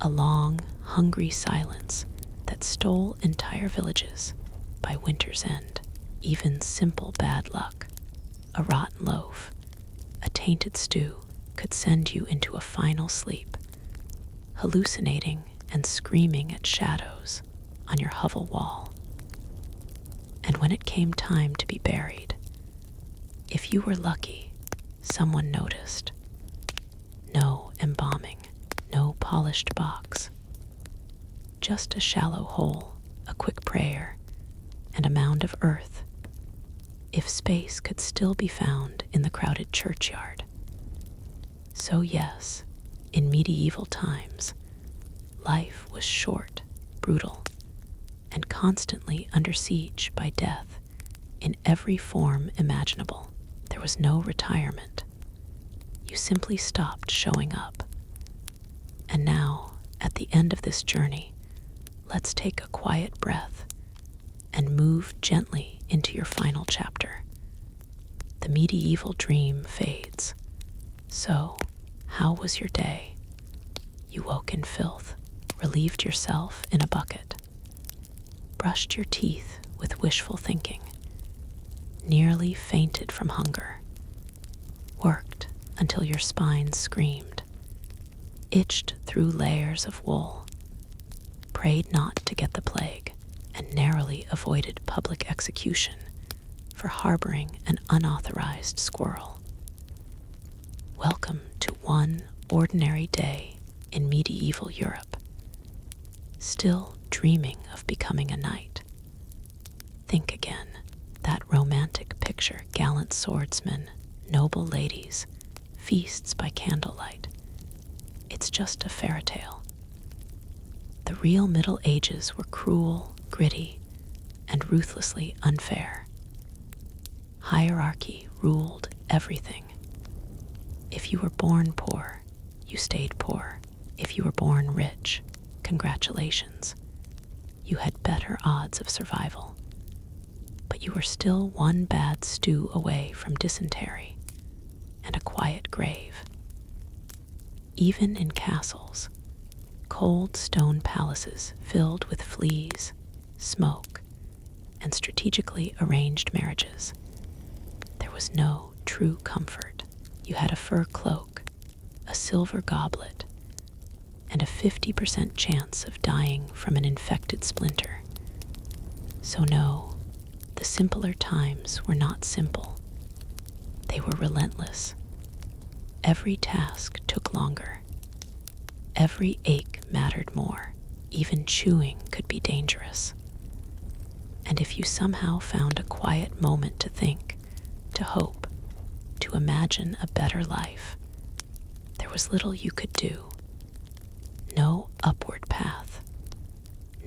a long, hungry silence that stole entire villages by winter's end. Even simple bad luck, a rotten loaf, a tainted stew, could send you into a final sleep, hallucinating and screaming at shadows on your hovel wall. And when it came time to be buried, if you were lucky, someone noticed. No embalming, no polished box, just a shallow hole, a quick prayer, and a mound of earth, if space could still be found in the crowded churchyard. So yes, in medieval times, life was short, brutal, and constantly under siege by death in every form imaginable. There was no retirement. You simply stopped showing up. And now, at the end of this journey, let's take a quiet breath and move gently into your final chapter. The medieval dream fades. So, how was your day? You woke in filth, relieved yourself in a bucket, brushed your teeth with wishful thinking, nearly fainted from hunger, worked until your spine screamed, itched through layers of wool, prayed not to get the plague, and narrowly avoided public execution for harboring an unauthorized squirrel. Welcome to one ordinary day in medieval Europe, still dreaming of becoming a knight. Think again, that romantic picture, gallant swordsmen, noble ladies, feasts by candlelight. It's just a fairy tale. The real Middle Ages were cruel, gritty, and ruthlessly unfair. Hierarchy ruled everything. If you were born poor, you stayed poor. If you were born rich, congratulations. You had better odds of survival. But you were still one bad stew away from dysentery and a quiet grave. Even in castles, cold stone palaces filled with fleas, smoke, and strategically arranged marriages, there was no true comfort. You had a fur cloak, a silver goblet, and a 50% chance of dying from an infected splinter. So no, the simpler times were not simple. They were relentless. Every task took longer. Every ache mattered more. Even chewing could be dangerous. And if you somehow found a quiet moment to think, to hope, to imagine a better life, there was little you could do. No upward path,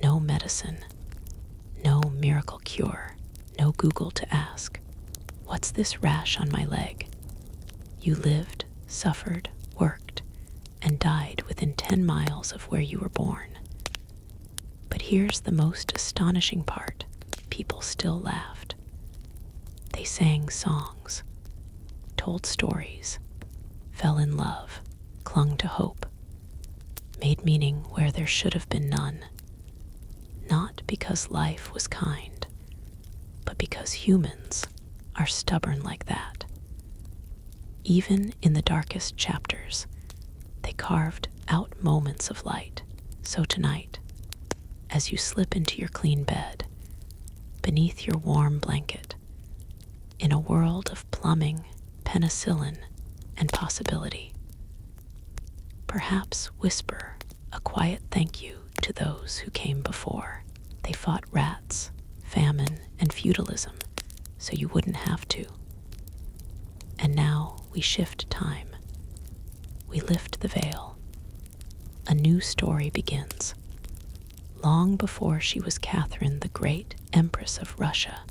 no medicine, no miracle cure, no Google to ask, "What's this rash on my leg?" You lived, suffered, worked, and died within 10 miles of where you were born. But here's the most astonishing part. People still laughed. They sang songs, told stories, fell in love, clung to hope, made meaning where there should have been none. Not because life was kind, but because humans are stubborn like that. Even in the darkest chapters, they carved out moments of light. So tonight, as you slip into your clean bed, beneath your warm blanket, in a world of plumbing, penicillin, and possibility, Perhaps whisper a quiet thank you to those who came before. They fought rats, famine, and feudalism, so you wouldn't have to. And now we shift time. We lift the veil. A new story begins. Long before she was Catherine the Great, Empress of Russia,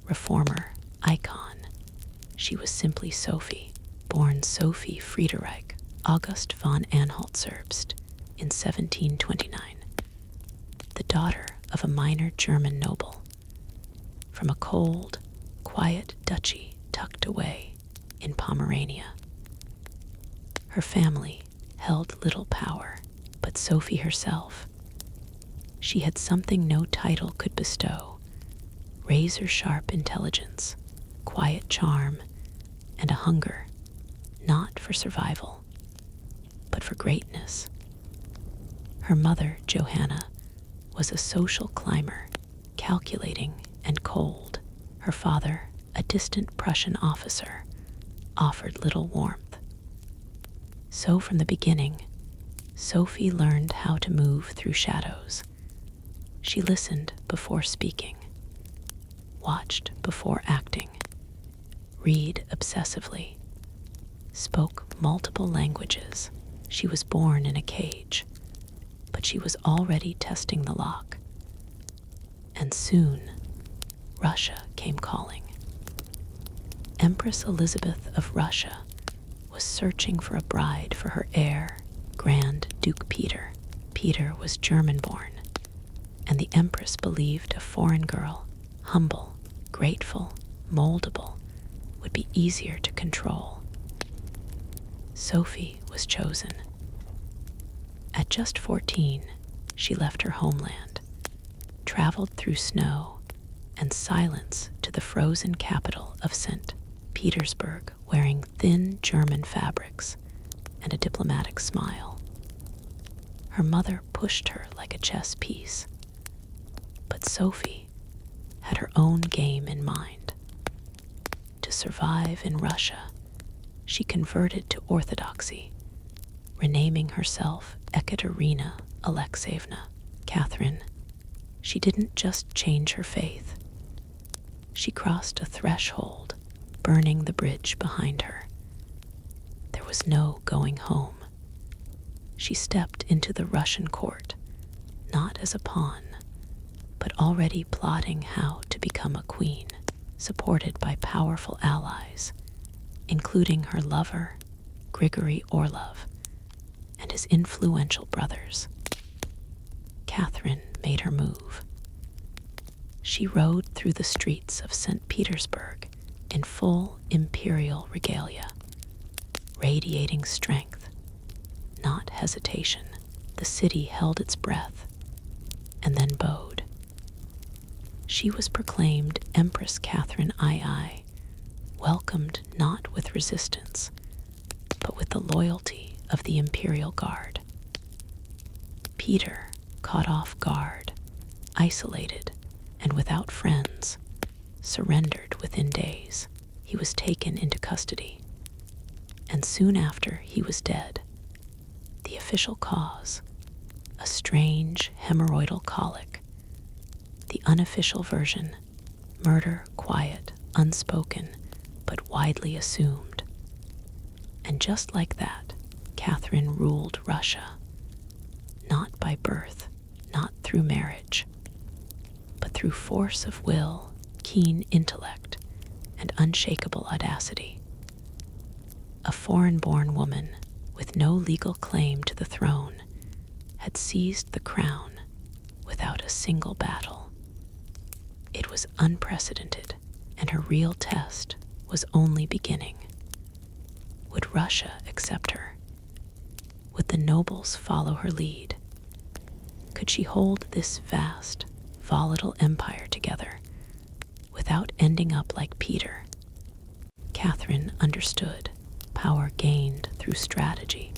reformer, icon, she was simply Sophie, born Sophie Friederike August von Anhalt-Zerbst in 1729, the daughter of a minor German noble, from a cold, quiet duchy tucked away in Pomerania. Her family held little power, but Sophie herself, she had something no title could bestow: razor-sharp intelligence, quiet charm, and a hunger not for survival, but for greatness. Her mother, Johanna, was a social climber, calculating and cold. Her father, a distant Prussian officer, offered little warmth. So from the beginning, Sophie learned how to move through shadows. She listened before speaking, watched before acting, read obsessively, spoke multiple languages. She was born in a cage, but she was already testing the lock. And soon, Russia came calling. Empress Elizabeth of Russia was searching for a bride for her heir, Grand Duke Peter. Peter was German-born, and the Empress believed a foreign girl, humble, grateful, moldable, would be easier to control. Sophie was chosen. At just 14, she left her homeland, traveled through snow and silence to the frozen capital of St. Petersburg, wearing thin German fabrics and a diplomatic smile. Her mother pushed her like a chess piece, but Sophie had her own game in mind. To survive in Russia, she converted to Orthodoxy, renaming herself Ekaterina Alexeyevna. Catherine, she didn't just change her faith. She crossed a threshold, burning the bridge behind her. There was no going home. She stepped into the Russian court, not as a pawn, but already plotting how to become a queen, supported by powerful allies, including her lover, Grigory Orlov, and his influential brothers. Catherine made her move. She rode through the streets of St. Petersburg in full imperial regalia, radiating strength, not hesitation. The city held its breath and then bowed. She was proclaimed Empress Catherine II, welcomed not with resistance, but with the loyalty of the Imperial Guard. Peter, caught off guard, isolated, and without friends, surrendered within days. He was taken into custody, and soon after he was dead. The official cause, a strange hemorrhoidal colic. The unofficial version, murder, quiet, unspoken, but widely assumed. And just like that, Catherine ruled Russia, not by birth, not through marriage, but through force of will, keen intellect, and unshakable audacity. A foreign-born woman with no legal claim to the throne had seized the crown without a single battle. It was unprecedented, and her real test was only beginning. Would Russia accept her? Would the nobles follow her lead? Could she hold this vast, volatile empire together without ending up like Peter? Catherine understood. Power gained through strategy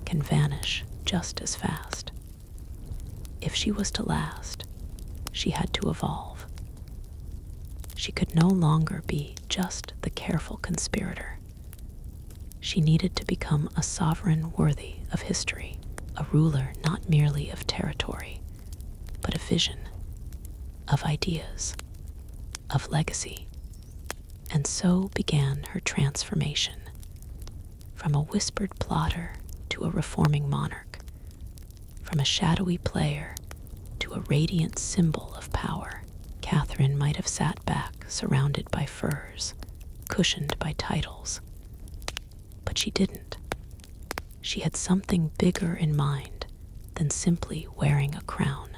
can vanish just as fast. If she was to last, she had to evolve. She could no longer be just the careful conspirator. She needed to become a sovereign worthy of history, a ruler not merely of territory, but of vision, of ideas, of legacy. And so began her transformation. From a whispered plotter to a reforming monarch, from a shadowy player to a radiant symbol of power, Catherine might have sat back surrounded by furs, cushioned by titles. But she didn't. She had something bigger in mind than simply wearing a crown.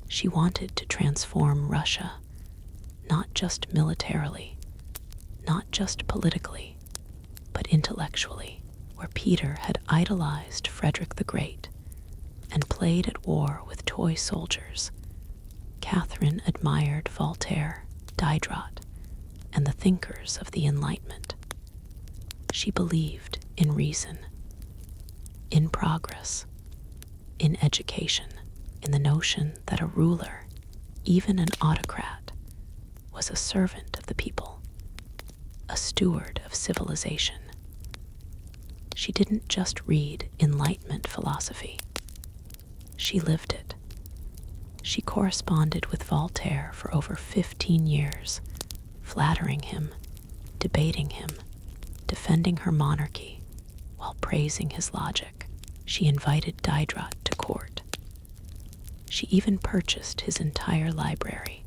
She wanted to transform Russia, not just militarily, not just politically, but intellectually, where Peter had idolized Frederick the Great and played at war with toy soldiers. Catherine admired Voltaire, Diderot, and the thinkers of the Enlightenment. She believed in reason, in progress, in education, in the notion that a ruler, even an autocrat, was a servant of the people, a steward of civilization. She didn't just read Enlightenment philosophy. She lived it. She corresponded with Voltaire for over 15 years, flattering him, debating him, defending her monarchy, while praising his logic. She invited Diderot to court. She even purchased his entire library,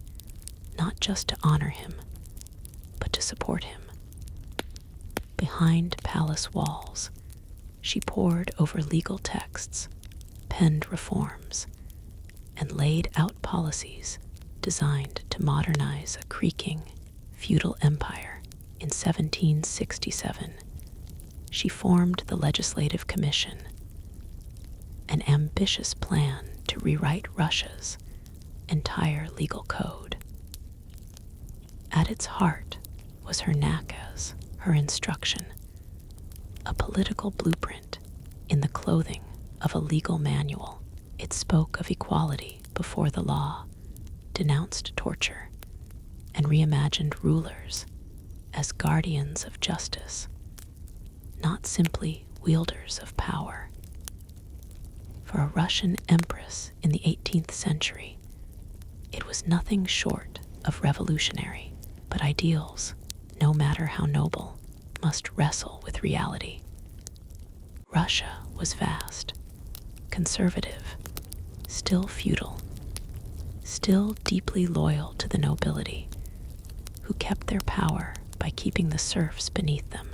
not just to honor him, but to support him. Behind palace walls, she pored over legal texts, penned reforms, and laid out policies designed to modernize a creaking, feudal empire. In 1767, she formed the Legislative Commission, an ambitious plan to rewrite Russia's entire legal code. At its heart was her nakaz, her instruction, a political blueprint in the clothing of a legal manual. It spoke of equality before the law, denounced torture, and reimagined rulers as guardians of justice, not simply wielders of power. For a Russian empress in the 18th century, it was nothing short of revolutionary, but ideals, no matter how noble, must wrestle with reality. Russia was vast, conservative, still feudal, still deeply loyal to the nobility, who kept their power by keeping the serfs beneath them.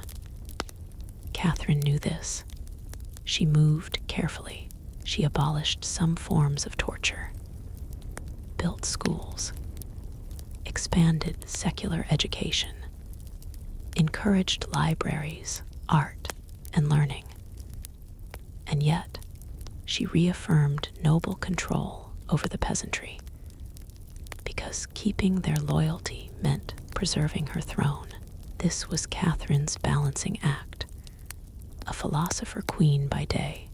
Catherine knew this. She moved carefully. She abolished some forms of torture, built schools, expanded secular education, encouraged libraries, art, and learning. And yet, she reaffirmed noble control over the peasantry, because keeping their loyalty meant preserving her throne. This was Catherine's balancing act, a philosopher queen by day,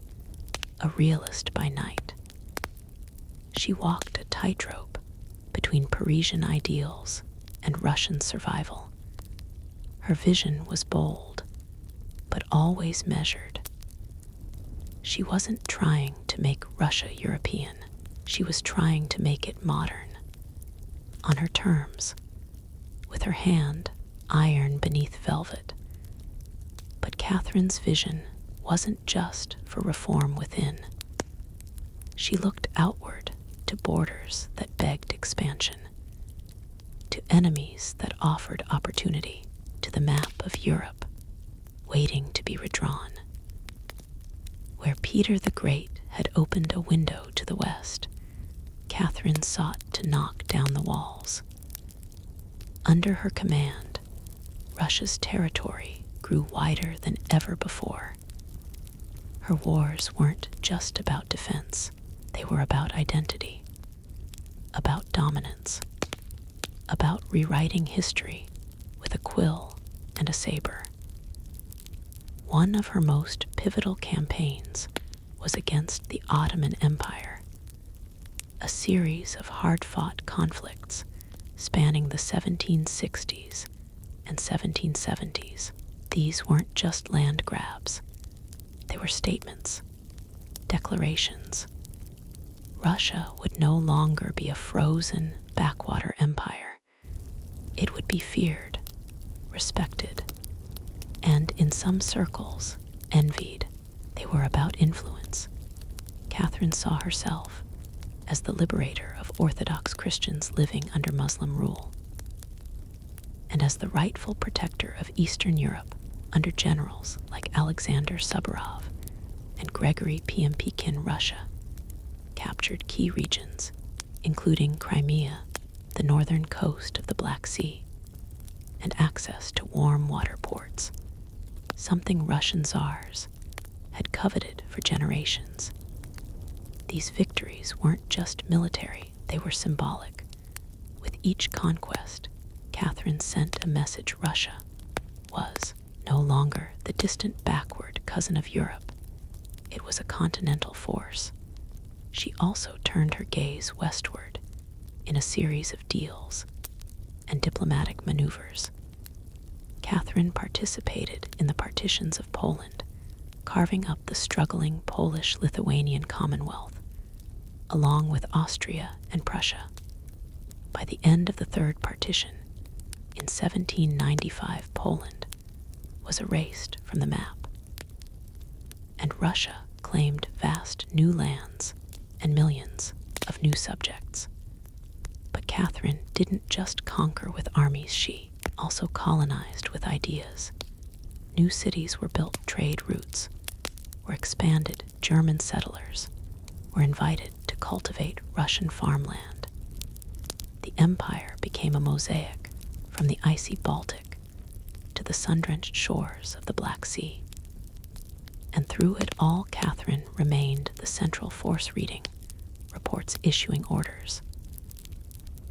a realist by night. She walked a tightrope between Parisian ideals and Russian survival. Her vision was bold, but always measured. She wasn't trying to make Russia European. She was trying to make it modern, on her terms, with her hand iron beneath velvet. But Catherine's vision wasn't just for reform within. She looked outward to borders that begged expansion, to enemies that offered opportunity, to the map of Europe waiting to be redrawn. Where Peter the Great had opened a window to the west, Catherine sought to knock down the walls. Under her command, Russia's territory grew wider than ever before. Her wars weren't just about defense. They were about identity, about dominance, about rewriting history with a quill and a saber. One of her most pivotal campaigns was against the Ottoman Empire, a series of hard-fought conflicts spanning the 1760s and 1770s. these weren't just land grabs. They were statements, declarations. Russia would no longer be a frozen backwater empire. It would be feared, respected, and in some circles, envied. They were about influence. Catherine saw herself as the liberator of Orthodox Christians living under Muslim rule, and as the rightful protector of Eastern Europe under generals like Alexander Suvorov and Gregory Piempikin. Russia captured key regions, including Crimea, the northern coast of the Black Sea, and access to warm water ports, something Russian czars had coveted for generations. These victories weren't just military, they were symbolic. With each conquest, Catherine sent a message: Russia was no longer the distant backward cousin of Europe. It was a continental force. She also turned her gaze westward in a series of deals and diplomatic maneuvers. Catherine participated in the partitions of Poland, carving up the struggling Polish-Lithuanian Commonwealth, along with Austria and Prussia. By the end of the Third Partition, in 1795, Poland was erased from the map, and Russia claimed vast new lands and millions of new subjects. But Catherine didn't just conquer with armies, she also colonized with ideas. New cities were built, trade routes were expanded, German settlers were invited to cultivate Russian farmland. The empire became a mosaic from the icy Baltic to the sun-drenched shores of the Black Sea. And through it all, Catherine remained the central force, reading reports, issuing orders,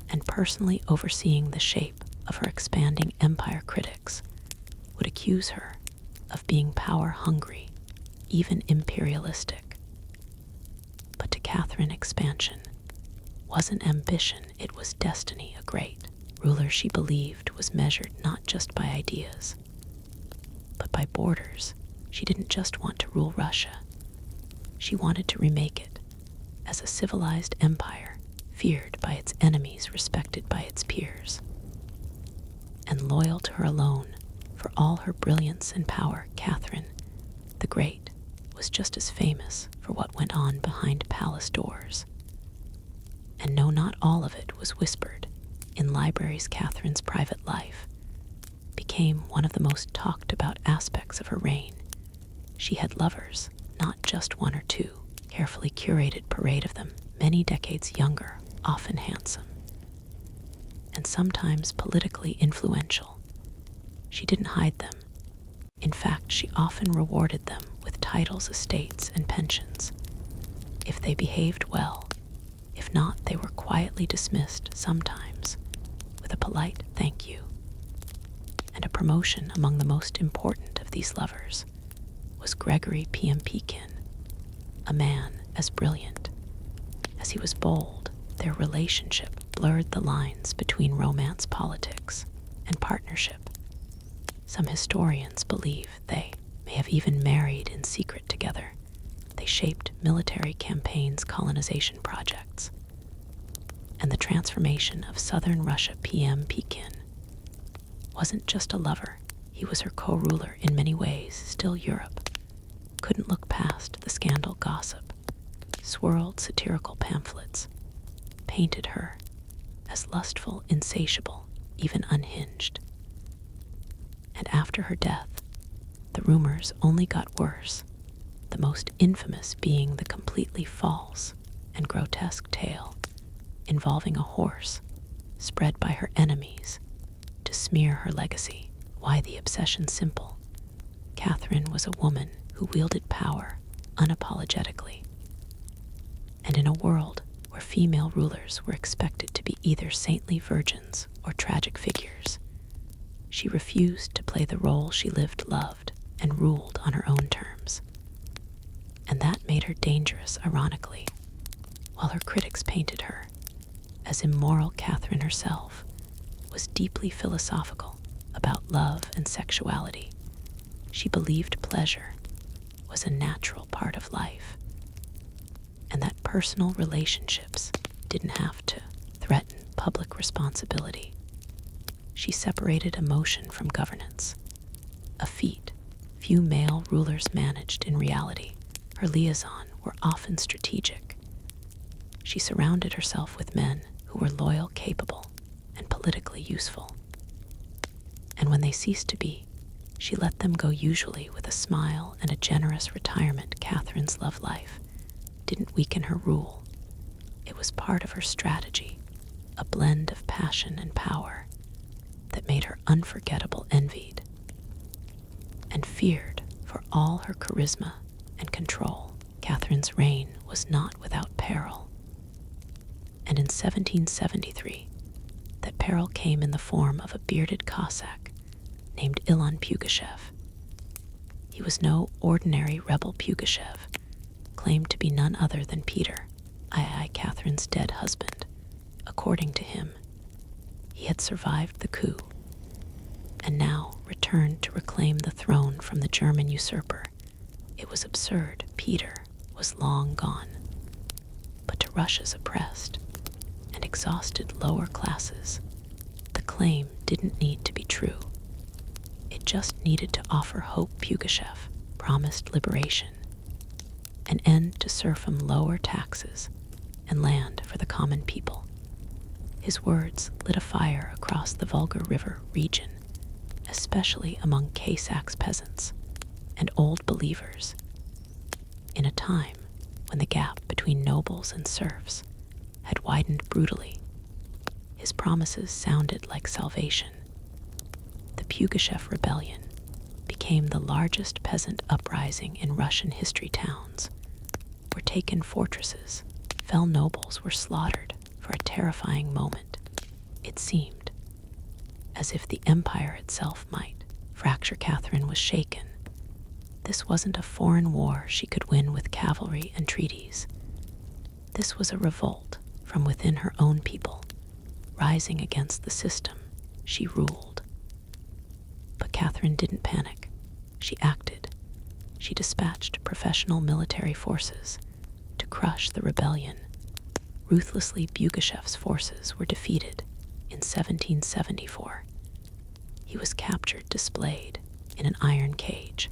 and personally overseeing the shape of her expanding empire. Critics would accuse her of being power-hungry, even imperialistic. But to Catherine, expansion wasn't ambition, it was destiny. A great ruler, she believed, was measured not just by ideas, but by borders. She didn't just want to rule Russia. She wanted to remake it as a civilized empire, feared by its enemies, respected by its peers, and loyal to her alone. For all her brilliance and power, Catherine the Great was just as famous for what went on behind palace doors. And no, not all of it was whispered in libraries. Catherine's private life became one of the most talked about aspects of her reign. She had lovers, not just one or two, carefully curated parade of them, many decades younger, often handsome, and sometimes politically influential. She didn't hide them. In fact, she often rewarded them with titles, estates, and pensions if they behaved well. If not, they were quietly dismissed, sometimes with a polite thank you. And a promotion. Among the most important of these lovers was Gregory Piempikin, a man as brilliant as he was bold. Their relationship blurred the lines between romance, politics, and partnership. Some historians believe they may have even married in secret together. They shaped military campaigns, colonization projects, and the transformation of southern Russia. Piempikin wasn't just a lover, he was her co-ruler in many ways. Still, Europe couldn't look past the scandal. Gossip swirled, satirical pamphlets painted her as lustful, insatiable, even unhinged. And after her death, the rumors only got worse, the most infamous being the completely false and grotesque tale involving a horse spread by her enemies to smear her legacy. Why the obsession? Simple. Catherine was a woman who wielded power unapologetically. And in a world where female rulers were expected to be either saintly virgins or tragic figures, she refused to play the role. She lived, loved, and ruled on her own terms. And that made her dangerous. Ironically, while her critics painted her as immoral, Catherine herself was deeply philosophical about love and sexuality. She believed pleasure was a natural part of life, and that personal relationships didn't have to threaten public responsibility. She separated emotion from governance, a feat few male rulers managed in reality. Her liaison were often strategic. She surrounded herself with men who were loyal, capable, and politically useful. And when they ceased to be, she let them go, usually with a smile and a generous retirement. Catherine's love life didn't weaken her rule. It was part of her strategy, a blend of passion and power that made her unforgettable, envied and feared for all her charisma and control. Catherine's reign was not without peril. And in 1773, that peril came in the form of a bearded Cossack named Ilan Pugachev. He was no ordinary rebel. Pugachev claimed to be none other than Peter, Catherine's dead husband. According to him, he had survived the coup and now returned to reclaim the throne from the German usurper. It was absurd. Peter was long gone. But to Russia's oppressed and exhausted lower classes, the claim didn't need to be true. It just needed to offer hope. Pugachev promised liberation, an end to serfdom, lower taxes, and land for the common people. His words lit a fire across the Volga River region, especially among Cossacks, peasants, and old believers. In a time when the gap between nobles and serfs had widened brutally, his promises sounded like salvation. The Pugachev Rebellion became the largest peasant uprising in Russian history. Towns were taken, fortresses fell, nobles were slaughtered. For a terrifying moment, it seemed as if the empire itself might fracture. Catherine was shaken. This wasn't a foreign war she could win with cavalry and treaties. This was a revolt from within her own people, rising against the system she ruled. But Catherine didn't panic. She acted. She dispatched professional military forces to crush the rebellion. Ruthlessly, Pugachev's forces were defeated in 1774. He was captured, displayed in an iron cage,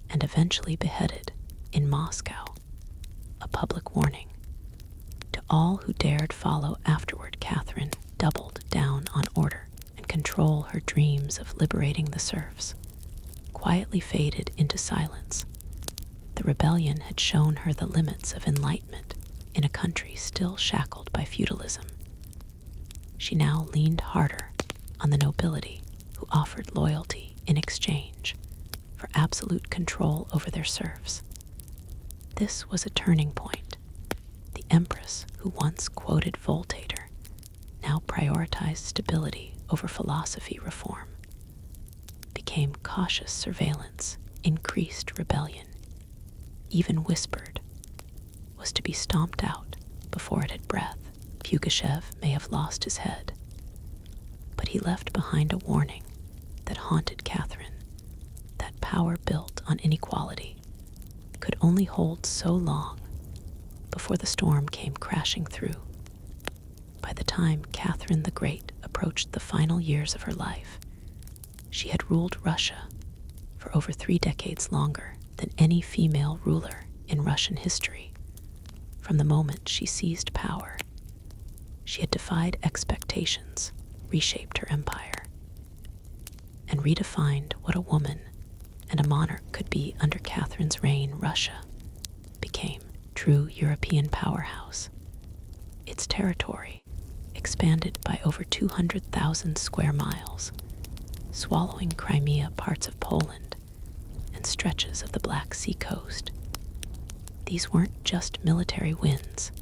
and eventually beheaded in Moscow, a public warning to all who dared follow afterward. Catherine doubled down on order and control. Her dreams of liberating the serfs quietly faded into silence. The rebellion had shown her the limits of enlightenment in a country still shackled by feudalism. She now leaned harder on the nobility, who offered loyalty in exchange for absolute control over their serfs. This was a turning point. The empress, who once quoted Voltaire, now prioritized stability over philosophy. Reform became cautious surveillance. Increased rebellion, even whispered, was to be stomped out before it had breath. Pugachev may have lost his head, but he left behind a warning that haunted Catherine. That power built on inequality could only hold so long before the storm came crashing through. By the time Catherine the Great approached the final years of her life, she had ruled Russia for over 3 decades, longer than any female ruler in Russian history. From the moment she seized power, she had defied expectations, reshaped her empire, and redefined what a woman and a monarch could be. Under Catherine's reign, Russia became true European powerhouse. Its territory expanded by over 200,000 square miles, swallowing Crimea, parts of Poland, and stretches of the Black Sea coast. These weren't just military wins,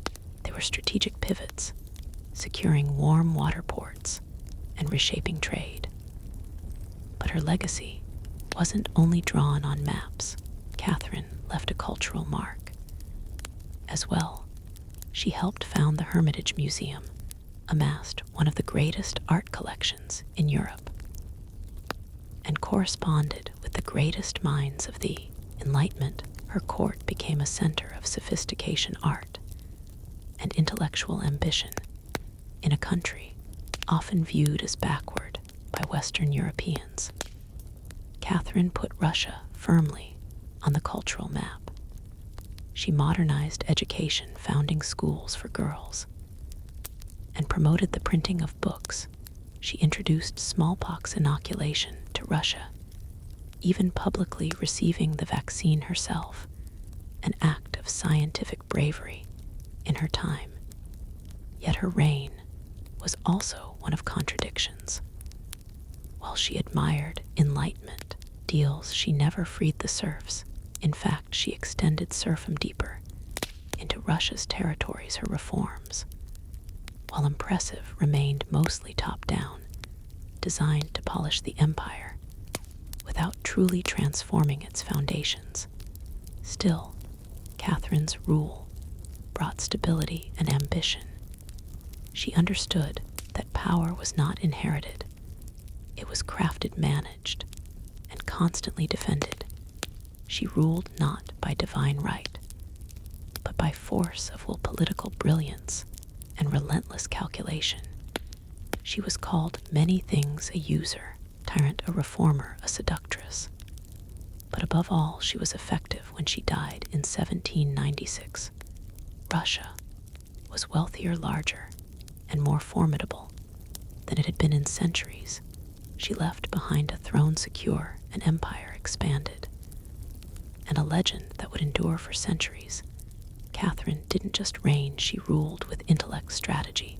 they were strategic pivots, securing warm water ports and reshaping trade. But her legacy wasn't only drawn on maps. Catherine left a cultural mark. As well, she helped found the Hermitage Museum, amassed one of the greatest art collections in Europe, and corresponded with the greatest minds of the Enlightenment. Her court became a center of sophistication, art, and intellectual ambition in a country often viewed as backward by Western Europeans. Catherine put Russia firmly on the cultural map. She modernized education, founding schools for girls, and promoted the printing of books. She introduced smallpox inoculation to Russia, even publicly receiving the vaccine herself, an act of scientific bravery in her time. Yet her reign was also one of contradictions. While she admired Enlightenment ideals, she never freed the serfs. In fact, she extended serfdom deeper into Russia's territories. Her reforms, while impressive, remained mostly top-down, designed to polish the empire without truly transforming its foundations. Still, Catherine's rule brought stability and ambition. She understood that power was not inherited. It was crafted, managed, and constantly defended. She ruled not by divine right, but by force of will, political brilliance, and relentless calculation. She was called many things: a user, tyrant, a reformer, a seductress. But above all, she was effective. When she died in 1796, Russia was wealthier, larger, and more formidable than it had been in centuries. She left behind a throne secure, an empire expanded, and a legend that would endure for centuries. Catherine didn't just reign, she ruled with intellect, strategy,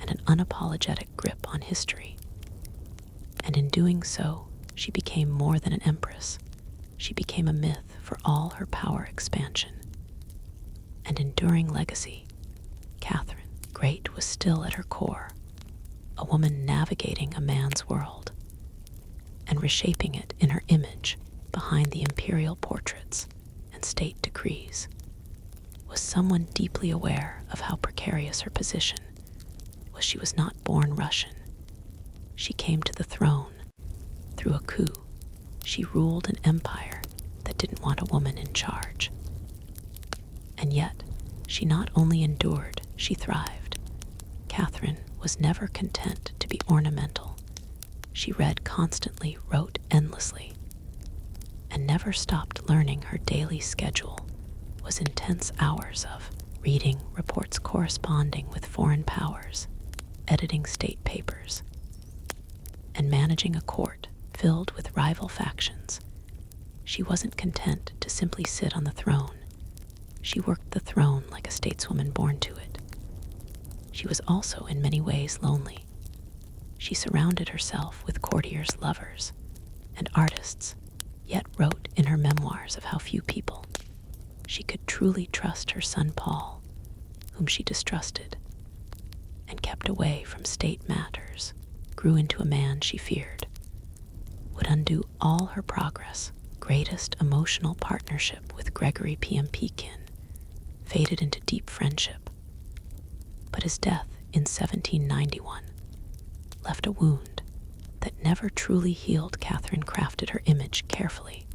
and an unapologetic grip on history. And in doing so, she became more than an empress. She became a myth for all her power, expansion, and enduring legacy. Catherine, great, was still at her core, a woman navigating a man's world and reshaping it in her image behind the imperial portraits and state decrees. Was someone deeply aware of how precarious her position was? She was not born Russian. She came to the throne through a coup. She ruled an empire that didn't want a woman in charge. And yet, she not only endured, she thrived. Catherine was never content to be ornamental. She read constantly, wrote endlessly, and never stopped learning. Her daily schedule was intense hours of reading, reports, corresponding with foreign powers, editing state papers, and managing a court filled with rival factions. She wasn't content to simply sit on the throne. She worked the throne like a stateswoman born to it. She was also in many ways lonely. She surrounded herself with courtiers, lovers, and artists, yet wrote in her memoirs of how few people she could truly trust. Her son Paul, whom she distrusted and kept away from state matters, grew into a man she feared, would undo all her progress. Greatest emotional partnership with Gregory Pimpkin faded into deep friendship. But his death in 1791 left a wound that never truly healed. Catherine crafted her image carefully.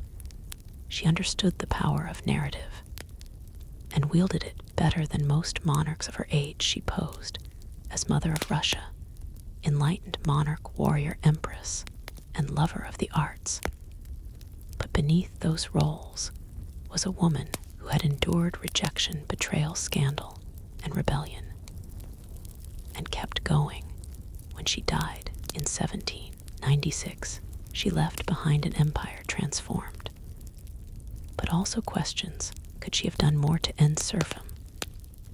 She understood the power of narrative and wielded it better than most monarchs of her age. She posed as mother of Russia, enlightened monarch, warrior, empress, and lover of the arts. But beneath those roles was a woman who had endured rejection, betrayal, scandal, and rebellion, and kept going. When she died in 1796, she left behind an empire transformed, but also questions. Could she have done more to end serfdom?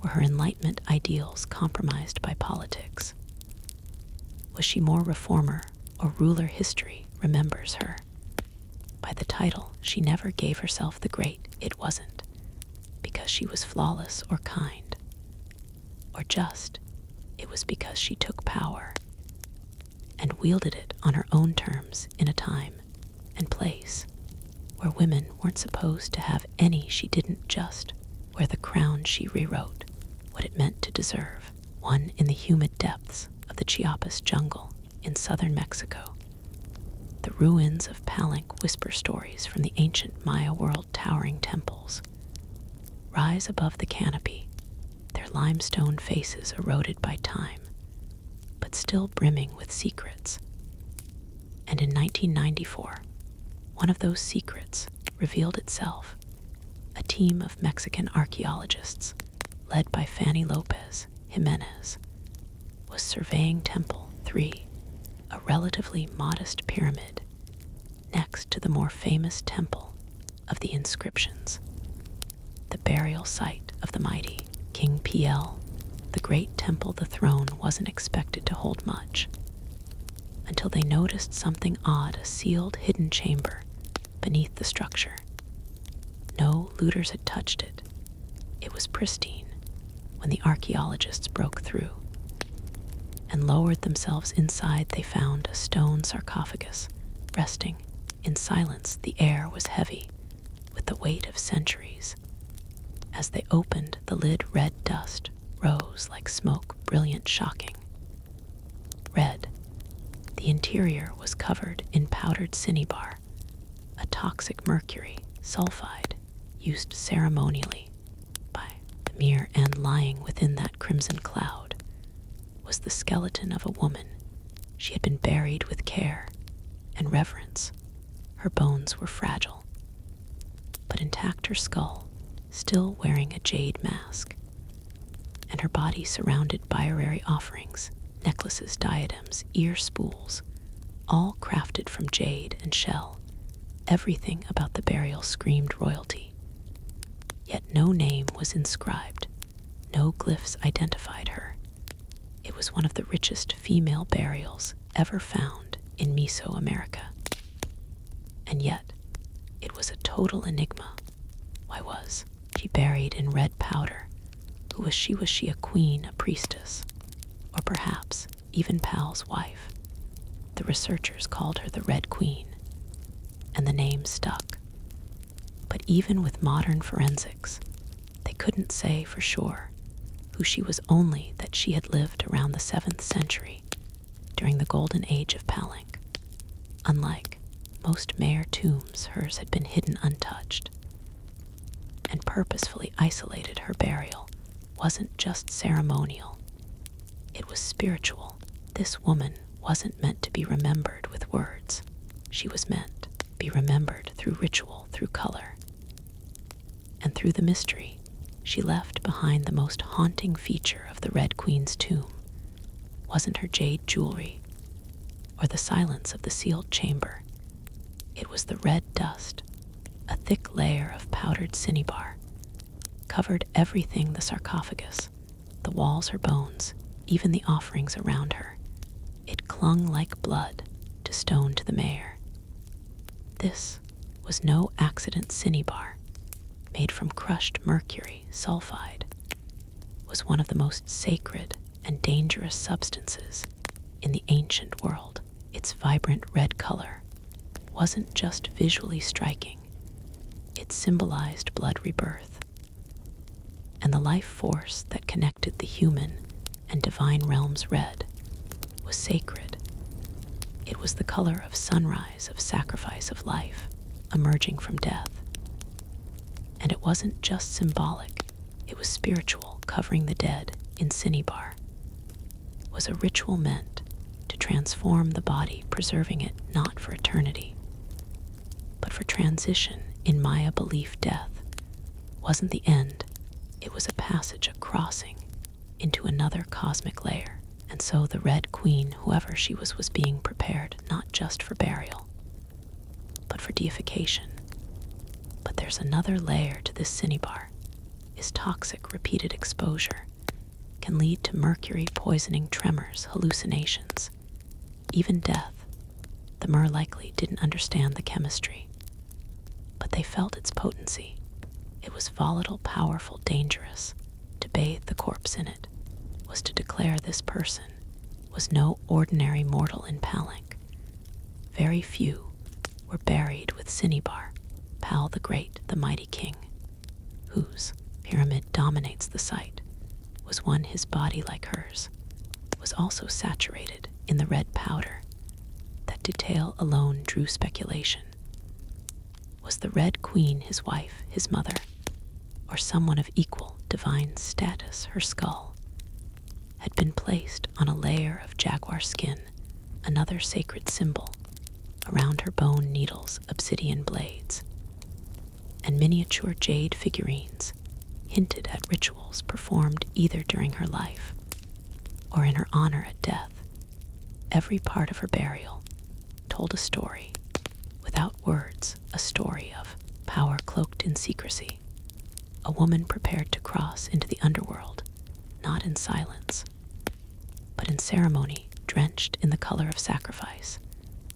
Were her Enlightenment ideals compromised by politics? Was she more reformer or ruler? History remembers her by the title. She never gave herself the great. It wasn't because she was flawless or kind or just. It was because she took power and wielded it on her own terms in a time and place where women weren't supposed to have any. She didn't just wear the crown, she rewrote what it meant to deserve one. In the humid depths of the Chiapas jungle in southern Mexico, The ruins of Palenque whisper stories from the ancient Maya world. Towering temples rise above the canopy, their limestone faces eroded by time, but still brimming with secrets. And in 1994, one of those secrets revealed itself. A team of Mexican archaeologists, led by Fanny Lopez Jimenez, was surveying Temple 3, a relatively modest pyramid next to the more famous Temple of the Inscriptions, the burial site of the mighty King PL. The great temple, the throne, wasn't expected to hold much until they noticed something odd, a sealed hidden chamber beneath the structure. No looters had touched it. It was pristine when the archaeologists broke through and lowered themselves inside. They found a stone sarcophagus resting in silence. The air was heavy with the weight of centuries. As they opened the lid, red dust rose like smoke, brilliant, shocking red. The interior was covered in powdered cinnabar, a toxic mercury sulfide used ceremonially by the Mir, and lying within that crimson cloud was the skeleton of a woman. She had been buried with care and reverence. Her bones were fragile, but intact, her skull still wearing a jade mask, and her body surrounded by rare offerings, necklaces, diadems, ear spools, all crafted from jade and shell. Everything about the burial screamed royalty. Yet no name was inscribed, no glyphs identified her. It was one of the richest female burials ever found in Mesoamerica. And yet, it was a total enigma. Why was she buried in red powder? Who was she? Was she a queen, a priestess, or perhaps even Pal's wife? The researchers called her the Red Queen, and the name stuck. But even with modern forensics, they couldn't say for sure who she was, only that she had lived around the 7th century, during the golden age of Palenque. Unlike most Maya tombs, hers had been hidden untouched and purposefully isolated. Her burial wasn't just ceremonial, it was spiritual. This woman wasn't meant to be remembered with words. She was meant to be remembered through ritual, through color, and through the mystery she left behind. The most haunting feature of the Red Queen's tomb wasn't her jade jewelry or the silence of the sealed chamber. It was the red dust. A thick layer of powdered cinnabar covered everything: the sarcophagus, the walls, her bones, even the offerings around her. It clung like blood to stone to the mayor. This was no accident. Cinnabar, made from crushed mercury sulfide, was one of the most sacred and dangerous substances in the ancient world. Its vibrant red color wasn't just visually striking, it symbolized blood rebirth and the life force that connected the human and divine realms. Red was sacred. It was the color of sunrise, of sacrifice, of life emerging from death. And it wasn't just symbolic, it was spiritual. Covering the dead in cinnabar was a ritual meant to transform the body, preserving it not for eternity, but for transition. In Maya belief, death wasn't the end, it was a passage, a crossing into another cosmic layer. And so the Red Queen, whoever she was being prepared not just for burial, but for deification. But there's another layer to this cinnabar. Is toxic. Repeated exposure can lead to mercury poisoning, tremors, hallucinations, even death. The Mer likely didn't understand the chemistry, but they felt its potency. It was volatile, powerful, dangerous. To bathe the corpse in it was to declare this person was no ordinary mortal. In Palenque, very few were buried with cinnabar. Pal the Great, the mighty king, whose pyramid dominates the site, was one. His body, like hers, was also saturated in the red powder that detail alone drew speculation. Was the Red Queen his wife, his mother, or someone of equal divine status? Her skull had been placed on a layer of jaguar skin, another sacred symbol, around her bone needles, obsidian blades, and miniature jade figurines hinted at rituals performed either during her life or in her honor at death. Every part of her burial told a story, without words, a story of power cloaked in secrecy, a woman prepared to cross into the underworld, not in silence, but in ceremony drenched in the color of sacrifice.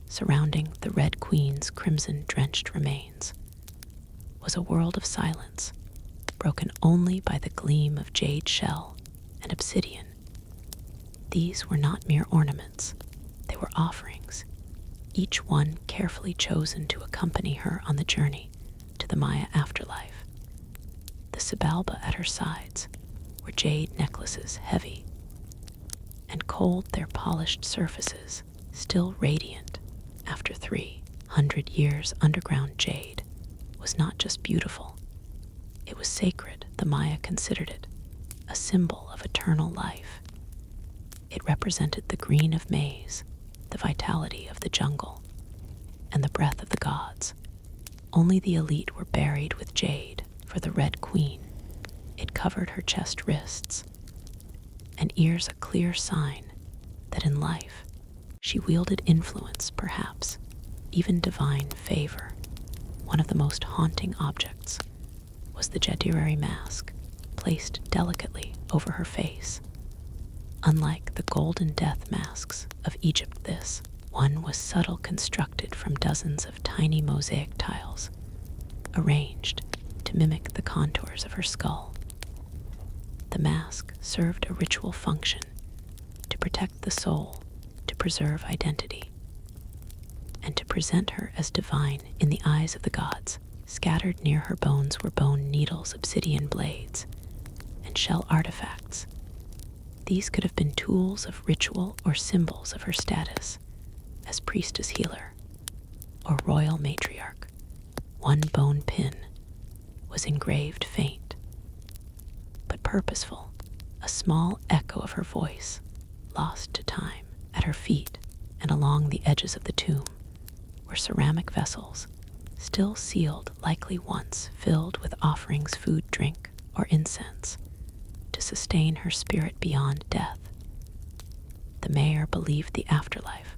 Surrounding the Red Queen's crimson-drenched remains was a world of silence, broken only by the gleam of jade shell and obsidian. These were not mere ornaments, they were offerings, each one carefully chosen to accompany her on the journey to the Maya afterlife. The Sibalba at her sides were jade necklaces, heavy and cold, their polished surfaces still radiant after 300 years. Underground jade was not just beautiful, it was sacred. The Maya considered it a symbol of eternal life. It represented the green of maize, the vitality of the jungle, and the breath of the gods. Only the elite were buried with jade. For the Red Queen, it covered her chest, wrists, and ears, a clear sign that in life she wielded influence, perhaps even divine favor. One of the most haunting objects was the Jadirari mask, placed delicately over her face. Unlike the golden death masks of Egypt, this one was subtle, constructed from dozens of tiny mosaic tiles, arranged to mimic the contours of her skull. The mask served a ritual function, to protect the soul, to preserve identity, and to present her as divine in the eyes of the gods. Scattered near her bones were bone needles, obsidian blades, and shell artifacts. These could have been tools of ritual or symbols of her status as priestess, healer, or royal matriarch. One bone pin was engraved faint but purposeful, a small echo of her voice, lost to time. At her feet and along the edges of the tomb were ceramic vessels, still sealed, likely once filled with offerings, food, drink, or incense, to sustain her spirit beyond death. The mayor believed the afterlife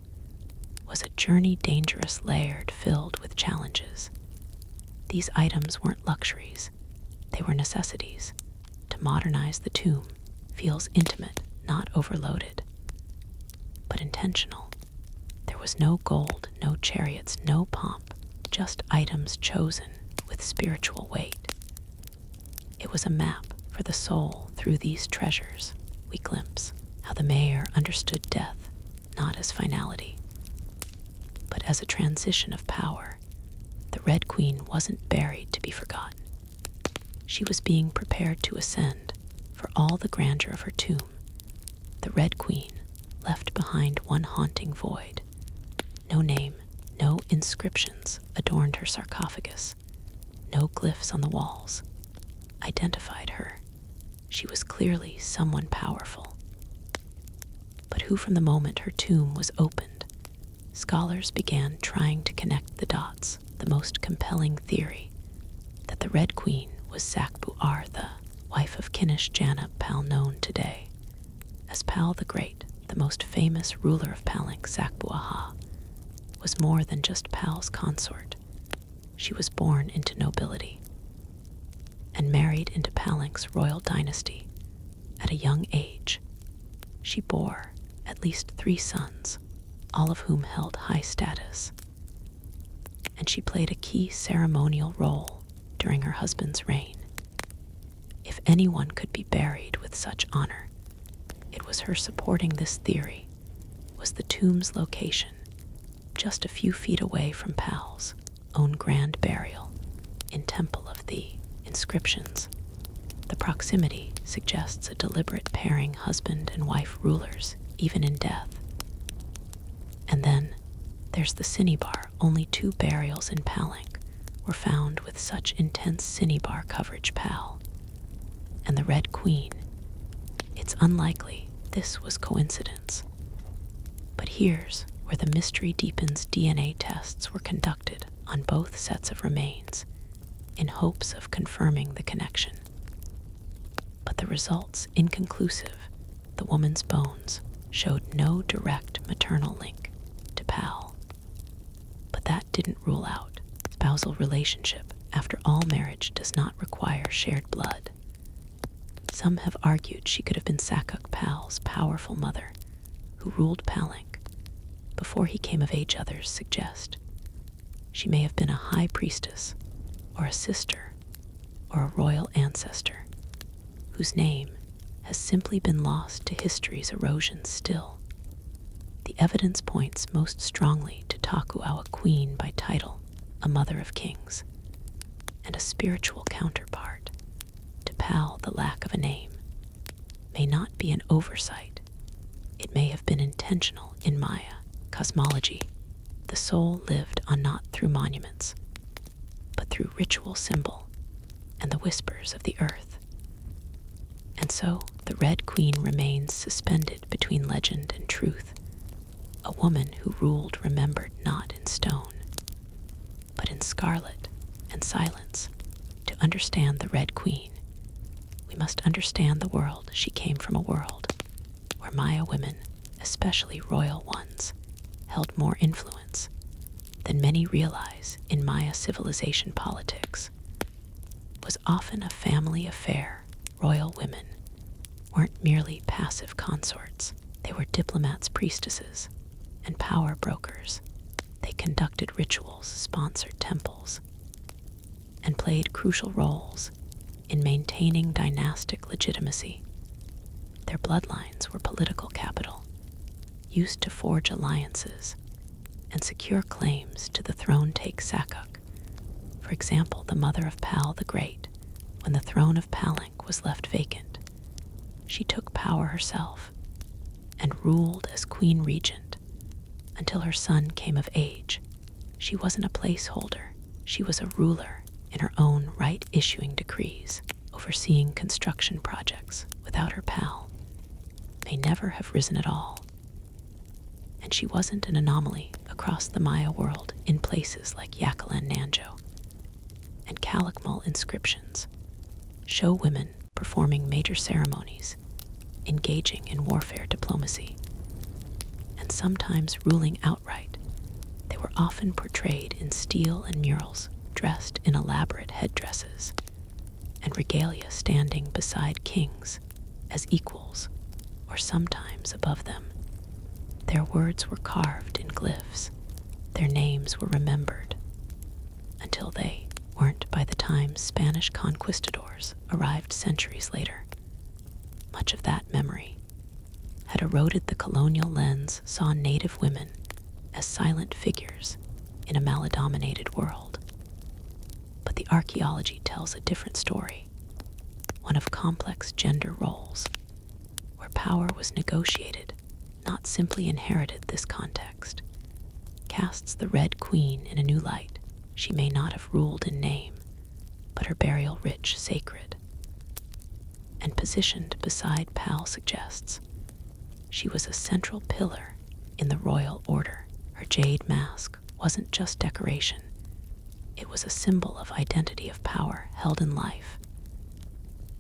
was a journey, dangerous, layered, filled with challenges. These items weren't luxuries, they were necessities. To modernize the tomb feels intimate, not overloaded, but intentional. There was no gold, no chariots, no pomp, just items chosen with spiritual weight. It was a map for the soul. Through these treasures, we glimpse how the mayor understood death not as finality, but as a transition of power. The Red Queen wasn't buried to be forgotten. She was being prepared to ascend. For all the grandeur of her tomb, the Red Queen left behind one haunting void. No name, no inscriptions adorned her sarcophagus. No glyphs on the walls identified her. She was clearly someone powerful. But who? From the moment her tomb was opened, scholars began trying to connect the dots. The most compelling theory, that the Red Queen was Sakbu-Ar, the wife of Kinish Janab Pal, known today as Pal the Great, the most famous ruler of Palank. Sakbu-Aha was more than just Pal's consort. She was born into nobility and married into Palank's royal dynasty at a young age. She bore at least 3 sons, all of whom held high status, and she played a key ceremonial role during her husband's reign. If anyone could be buried with such honor, it was her. Supporting this theory was the tomb's location, just a few feet away from Pal's own grand burial in Temple of the Inscriptions. The proximity suggests a deliberate pairing, husband and wife rulers, even in death. And then There's the cinnabar. Only 2 burials in Palenque were found with such intense cinnabar coverage, pal. And the Red Queen. It's unlikely this was coincidence. But here's where the mystery deepens. DNA tests were conducted on both sets of remains in hopes of confirming the connection. But the results inconclusive. The woman's bones showed no direct maternal link to Pal. But that didn't rule out spousal relationship. After all, marriage does not require shared blood. Some have argued she could have been Sakuk Pal's powerful mother, who ruled Palenque before he came of age. Others suggest she may have been a high priestess, or a sister, or a royal ancestor, whose name has simply been lost to history's erosion. Still, the evidence points most strongly to Takuau, a queen by title, a mother of kings, and a spiritual counterpart to Pal. The lack of a name may not be an oversight. It may have been intentional. In Maya cosmology, the soul lived on not through monuments, but through ritual symbol and the whispers of the earth. And so the Red Queen remains suspended between legend and truth, a woman who ruled remembered not in stone, but in scarlet and silence. To understand the Red Queen, we must understand the world. She came from a world where Maya women, especially royal ones, held more influence than many realize. In Maya civilization, politics was often a family affair. Royal women weren't merely passive consorts. They were diplomats, priestesses, and power brokers. They conducted rituals, sponsored temples, and played crucial roles in maintaining dynastic legitimacy. Their bloodlines were political capital, used to forge alliances and secure claims to the throne. Take Sakuk, for example, the mother of Pal the Great. When the throne of Palenque was left vacant, she took power herself and ruled as queen regent until her son came of age. She wasn't a placeholder. She was a ruler in her own right, issuing decrees, overseeing construction projects. Without her, Pal may never have risen at all. And she wasn't an anomaly. Across the Maya world, in places like Yakalen, Nanjo, and Calakmul, inscriptions show women performing major ceremonies, engaging in warfare, diplomacy, and sometimes ruling outright. They were often portrayed in stele and murals, dressed in elaborate headdresses and regalia, standing beside kings as equals, or sometimes above them. Their words were carved in glyphs. Their names were remembered until they weren't by the time Spanish conquistadors arrived centuries later. Much of that memory had eroded. The colonial lens saw native women as silent figures in a Mala-dominated world. But the archaeology tells a different story, one of complex gender roles, where power was negotiated, not simply inherited. This context casts the Red Queen in a new light. She may not have ruled in name, but her burial, rich, sacred, and positioned beside Pal, suggests she was a central pillar in the royal order. Her jade mask wasn't just decoration. It was a symbol of identity, of power held in life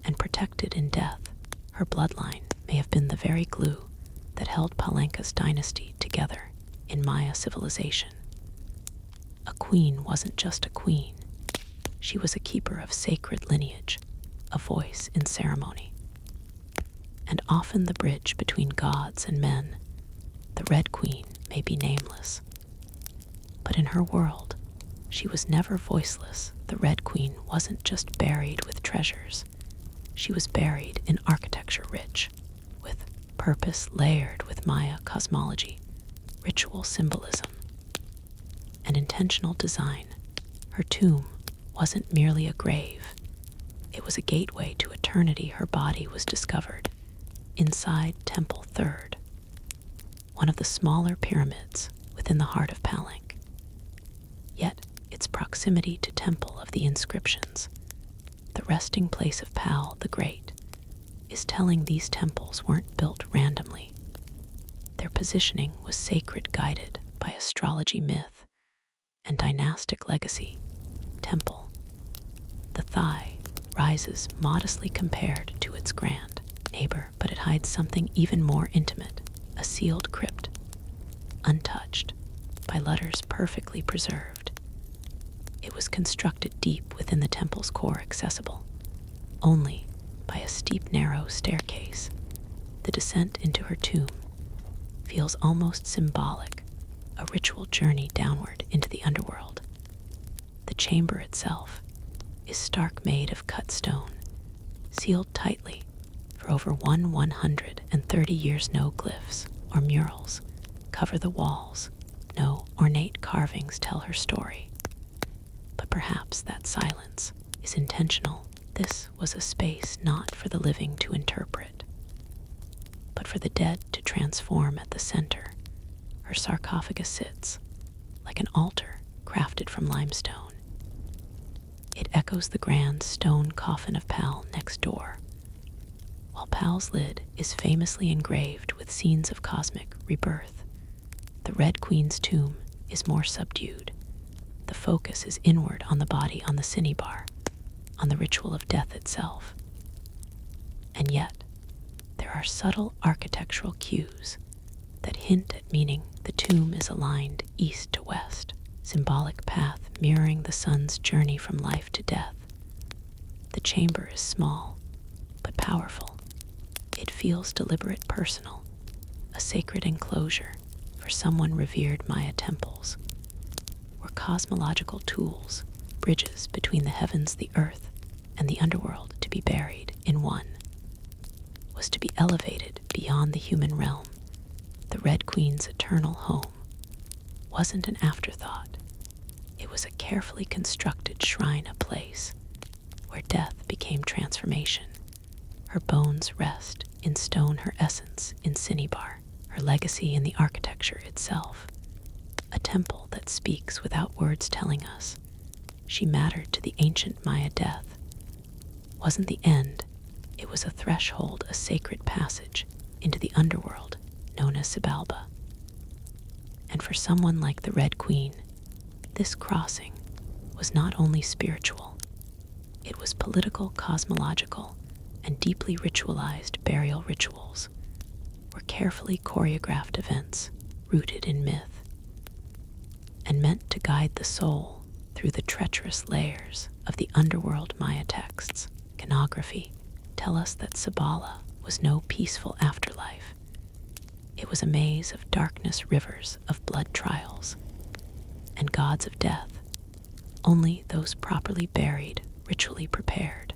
and protected in death. Her bloodline may have been the very glue that held Palenque's dynasty together in Maya civilization. A queen wasn't just a queen. She was a keeper of sacred lineage, a voice in ceremony, and often the bridge between gods and men. The Red Queen may be nameless, but in her world, she was never voiceless. The Red Queen wasn't just buried with treasures. She was buried in architecture rich with purpose, layered with Maya cosmology, ritual symbolism, and intentional design. Her tomb wasn't merely a grave. It was a gateway to eternity. Her body was discovered inside Temple Third, one of the smaller pyramids with within the heart of Palenque. Yet, its proximity to Temple of the Inscriptions, the resting place of Pal the Great, is telling these temples weren't built randomly. Their positioning was sacred, guided by astrology, myth, and dynastic legacy. Temple, the thigh, rises modestly compared to its grand neighbor, but it hides something even more intimate, a sealed crypt, untouched, by letters perfectly preserved. It was constructed deep within the temple's core, accessible only by a steep, narrow staircase. The descent into her tomb feels almost symbolic, a ritual journey downward into the underworld. The chamber itself is stark, made of cut stone, sealed tightly for over 130 years. No glyphs or murals cover the walls, no ornate carvings tell her story. But perhaps that silence is intentional. This was a space not for the living to interpret, but for the dead to transform. At the center, her sarcophagus sits like an altar crafted from limestone. It echoes the grand stone coffin of Pal next door, while Pal's lid is famously engraved with scenes of cosmic rebirth. The Red Queen's tomb is more subdued. The focus is inward, on the body, on the cinnabar, on the ritual of death itself. And yet, there are subtle architectural cues that hint at meaning. The tomb is aligned east to west, symbolic path mirroring the sun's journey from life to death. The chamber is small, but powerful. It feels deliberate, personal, a sacred enclosure for someone revered. Maya temples were cosmological tools, bridges between the heavens, the earth, and the underworld. To be buried in one was to be elevated beyond the human realm. The Red Queen's eternal home wasn't an afterthought. It was a carefully constructed shrine, a place where death became transformation. Her bones rest in stone, her essence in cinnabar, her legacy in the architecture itself. A temple that speaks without words, telling us she mattered to the ancient Maya. Death wasn't the end, it was a threshold, a sacred passage into the underworld known as Xibalba. And for someone like the Red Queen, this crossing was not only spiritual, it was political, cosmological, and deeply ritualized. Burial rituals were carefully choreographed events rooted in myth and meant to guide the soul through the treacherous layers of the underworld. Maya texts, iconography, tell us that Sabala was no peaceful afterlife. It was a maze of darkness, rivers of blood, trials, and gods of death. Only those properly buried, ritually prepared,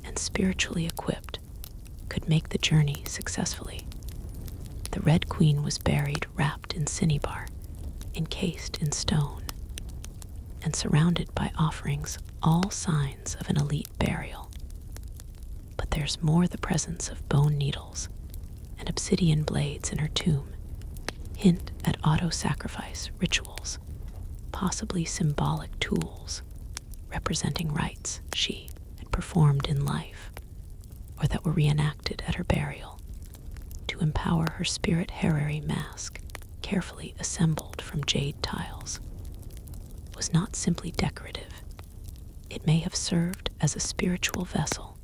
and spiritually equipped could make the journey successfully. The Red Queen was buried wrapped in cinnabar, encased in stone, and surrounded by offerings, all signs of an elite burial. But there's more. The presence of bone needles and obsidian blades in her tomb hint at auto-sacrifice rituals, possibly symbolic tools representing rites she had performed in life, or that were reenacted at her burial. To empower her spirit, Harari mask, carefully assembled from jade tiles, was not simply decorative. It may have served as a spiritual vessel,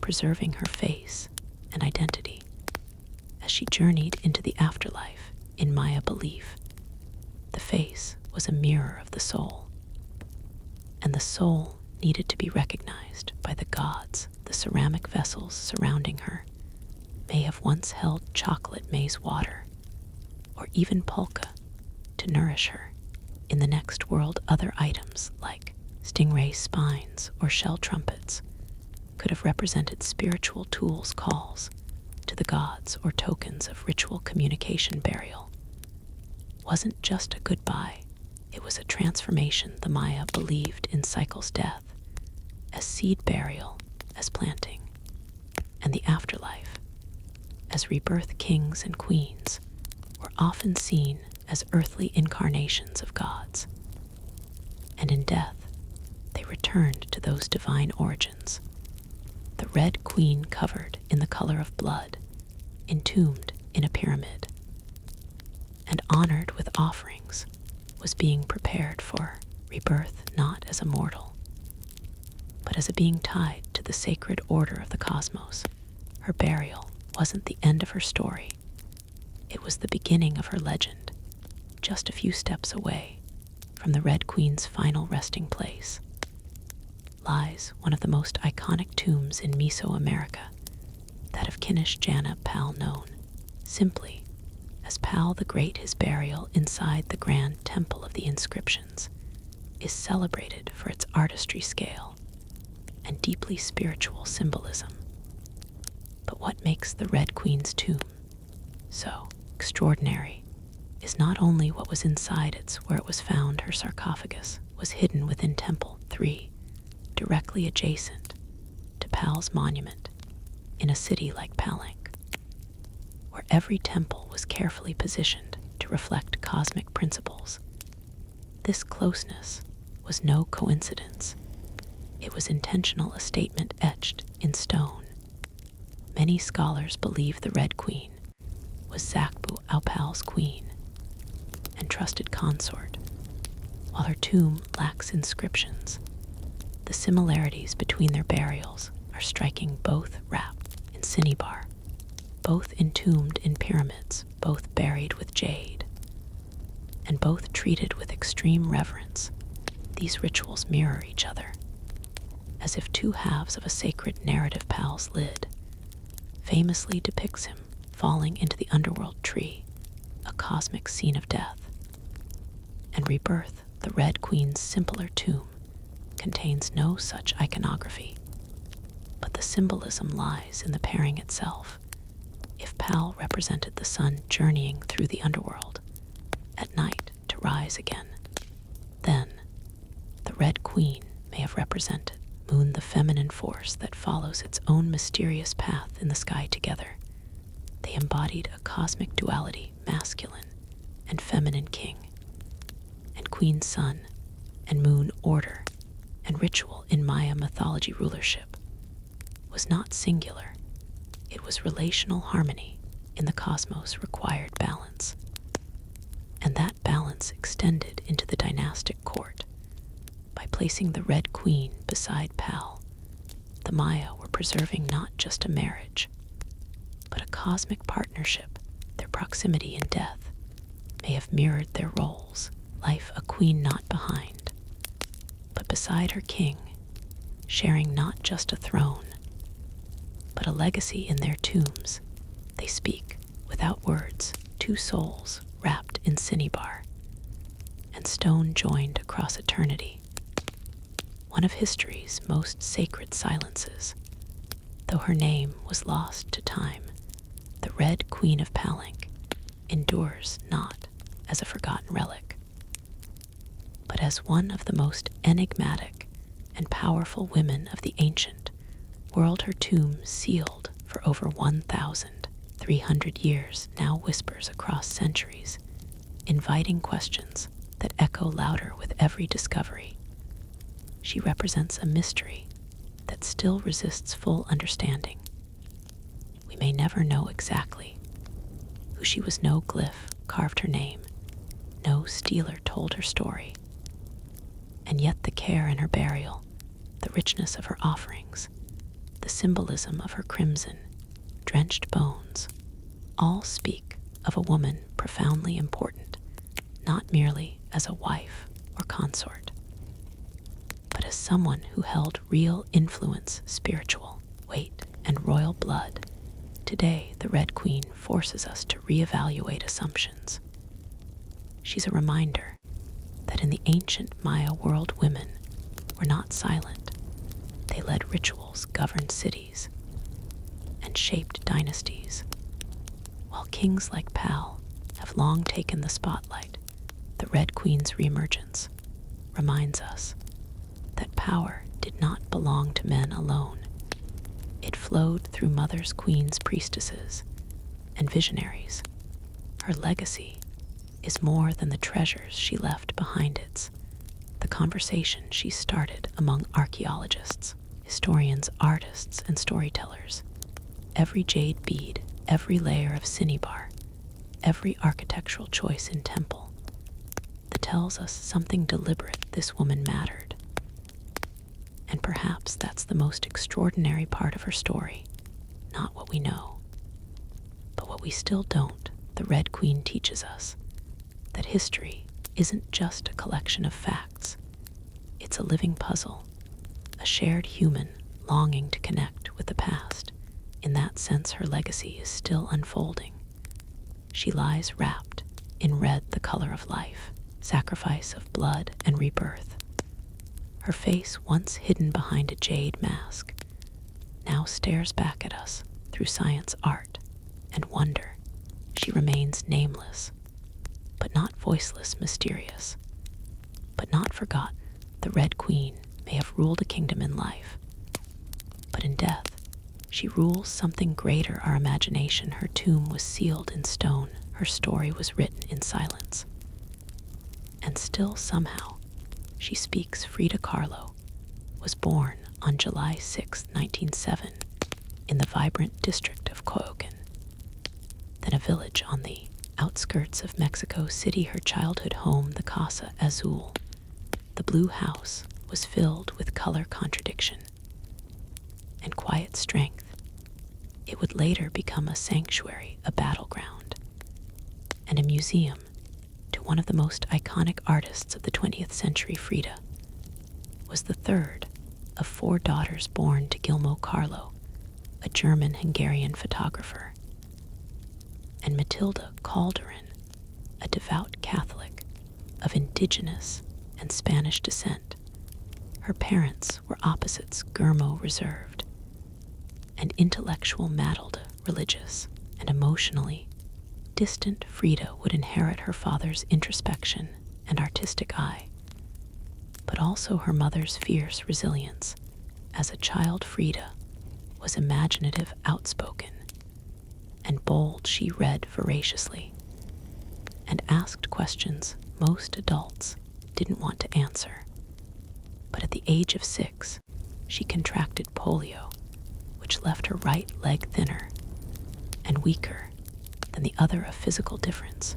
preserving her face and identity as she journeyed into the afterlife. In Maya belief, the face was a mirror of the soul, and the soul needed to be recognized by the gods. The ceramic vessels surrounding her may have once held chocolate, maize water, or even pulka to nourish her in the next world. Other items like stingray spines or shell trumpets could have represented spiritual tools, calls to the gods, or tokens of ritual communication. Burial wasn't just a goodbye, it was a transformation. The Maya believed in cycles, death as seed, burial as planting, and the afterlife as rebirth. Kings and queens were often seen as earthly incarnations of gods. And in death, they returned to those divine origins. The Red Queen covered in the color of blood, entombed in a pyramid, and honored with offerings, was being prepared for rebirth not as a mortal, but as a being tied to the sacred order of the cosmos. Her burial wasn't the end of her story. It was the beginning of her legend, just a few steps away from the Red Queen's final resting place lies one of the most iconic tombs in Mesoamerica, that of Kinish Jana Pal, known simply as Pal the Great. His burial inside the grand temple of the inscriptions is celebrated for its artistry scale and deeply spiritual symbolism. But what makes the Red Queen's tomb so extraordinary is not only what was inside it. Where it was found, her sarcophagus was hidden within Temple 3, directly adjacent to Pal's monument in a city like Palenque, where every temple was carefully positioned to reflect cosmic principles. This closeness was no coincidence. It was intentional, a statement etched in stone. Many scholars believe the Red Queen was Zakbu Aupal's queen and trusted consort. While her tomb lacks inscriptions, the similarities between their burials are striking. Both wrapped in cinnabar, both entombed in pyramids, both buried with jade, and both treated with extreme reverence. These rituals mirror each other, as if two halves of a sacred narrative. Pal's lid famously depicts him falling into the underworld tree, a cosmic scene of death. And rebirth, the Red Queen's simpler tomb, contains no such iconography, but the symbolism lies in the pairing itself. If Pal represented the sun journeying through the underworld at night to rise again, then the Red Queen may have represented Moon, the feminine force that follows its own mysterious path in the sky together. They embodied a cosmic duality, masculine and feminine, king and queen, sun and moon, order and ritual. In Maya mythology, rulership was not singular. It was relational. Harmony in the cosmos required balance, and that balance extended into the dynastic court. By placing the Red Queen beside Pal, the Maya were preserving not just a marriage, but a cosmic partnership. Their proximity in death may have mirrored their roles. Life, a queen not behind, but beside her king, sharing not just a throne, but a legacy. In their tombs, they speak without words, two souls wrapped in cinnabar and stone joined across eternity. One of history's most sacred silences. Though her name was lost to time, the Red Queen of Palenque endures not as a forgotten relic, but as one of the most enigmatic and powerful women of the ancient world. Her tomb, sealed for over 1,300 years, now whispers across centuries, inviting questions that echo louder with every discovery. She represents a mystery that still resists full understanding. We may never know exactly who she was. No glyph carved her name, no stealer told her story. And yet the care in her burial, the richness of her offerings, the symbolism of her crimson, drenched bones, all speak of a woman profoundly important, not merely as a wife or consort, but as someone who held real influence, spiritual weight, and royal blood. Today, the Red Queen forces us to reevaluate assumptions. She's a reminder that in the ancient Maya world, women were not silent. They led rituals, governed cities, and shaped dynasties. While kings like Pal have long taken the spotlight, the Red Queen's reemergence reminds us that power did not belong to men alone. It flowed through mothers, queens, priestesses, and visionaries. Her legacy is more than the treasures she left behind. It's the conversation she started among archaeologists, historians, artists, and storytellers. Every jade bead, every layer of cinnabar, every architectural choice in temple that tells us something deliberate. This woman mattered. And perhaps that's the most extraordinary part of her story. Not what we know, but what we still don't. The Red Queen teaches us that history isn't just a collection of facts. It's a living puzzle, a shared human longing to connect with the past. In that sense, her legacy is still unfolding. She lies wrapped in red, the color of life, sacrifice of blood and rebirth. Her face, once hidden behind a jade mask, now stares back at us through science, art, and wonder. She remains nameless, but not voiceless, mysterious, but not forgotten. The Red Queen may have ruled a kingdom in life, but in death, she rules something greater, our imagination. Her tomb was sealed in stone. Her story was written in silence. And still, somehow, she speaks. Frida Kahlo was born on July 6, 1907, in the vibrant district of Coyoacán, then a village on the outskirts of Mexico City. Her childhood home, the Casa Azul, the blue house, was filled with color, contradiction, and quiet strength. It would later become a sanctuary, a battleground, and a museum to one of the most iconic artists of the 20th century. Frida was the third of 4 daughters born to Guillermo Carlo, a German-Hungarian photographer, and Matilda Calderon, a devout Catholic of indigenous and Spanish descent. Her parents were opposites, Guillermo reserved and intellectual, Matilda religious and emotionally distant. Frida would inherit her father's introspection and artistic eye, but also her mother's fierce resilience. As a child, Frida was imaginative, outspoken, and bold. She read voraciously and asked questions most adults didn't want to answer. But at the age of 6, she contracted polio, which left her right leg thinner and weaker than the other, a physical difference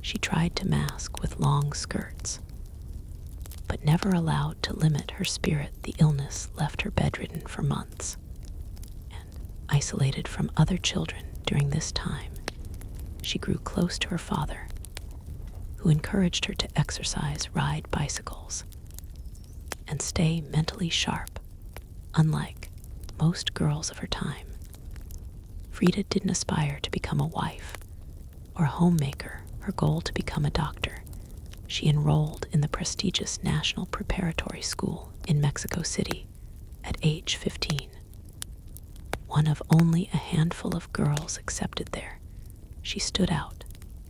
she tried to mask with long skirts, but never allowed to limit her spirit. The illness left her bedridden for months and isolated from other children. During this time, she grew close to her father, who encouraged her to exercise, ride bicycles, and stay mentally sharp. Unlike most girls of her time, Frida didn't aspire to become a wife or a homemaker. Her goal to become a doctor. She enrolled in the prestigious National Preparatory School in Mexico City at age 15. One of only a handful of girls accepted there, she stood out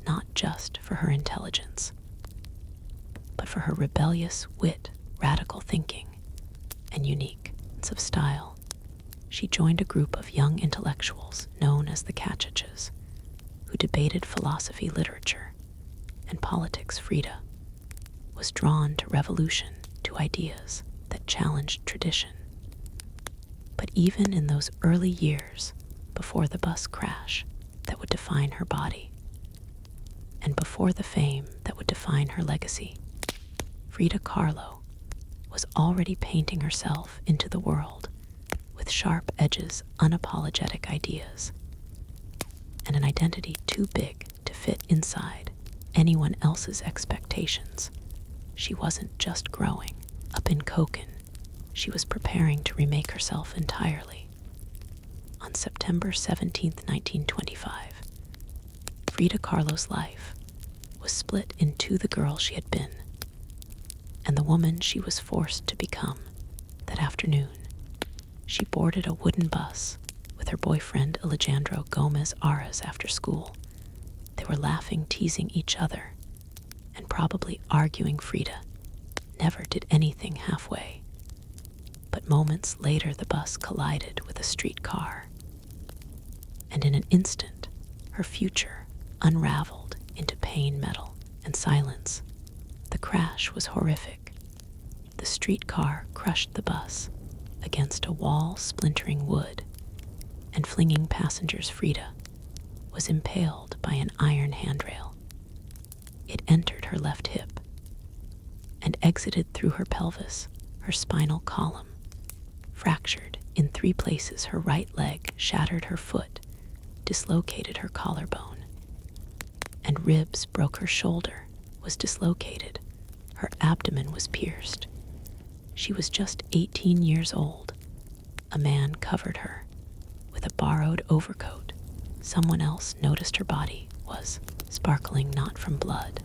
not just for her intelligence, but for her rebellious wit, radical thinking, and unique sense of style. She joined a group of young intellectuals known as the Cachaches, who debated philosophy, literature, and politics. Frida was drawn to revolution, to ideas that challenged tradition. But even in those early years, before the bus crash that would define her body, and before the fame that would define her legacy, Frida Kahlo was already painting herself into the world with sharp edges, unapologetic ideas, and an identity too big to fit inside anyone else's expectations. She wasn't just growing up in Coyoacán, she was preparing to remake herself entirely. On September 17, 1925, Frida Kahlo's life was split into the girl she had been and the woman she was forced to become. That afternoon, she boarded a wooden bus with her boyfriend Alejandro Gomez Aras after school. They were laughing, teasing each other, and probably arguing. Frida never did anything halfway. But moments later, the bus collided with a streetcar, and in an instant, her future unraveled into pain metal. and silence. The crash was horrific. The streetcar crushed the bus against a wall, splintering wood, and flinging passengers. Frida was impaled by an iron handrail. It entered her left hip and exited through her pelvis, her spinal column, fractured in 3 places. Her right leg shattered, her foot dislocated her collarbone, and ribs broke. Her shoulder was dislocated. Her abdomen was pierced. She was just 18 years old. A man covered her with a borrowed overcoat. Someone else noticed her body was sparkling not from blood,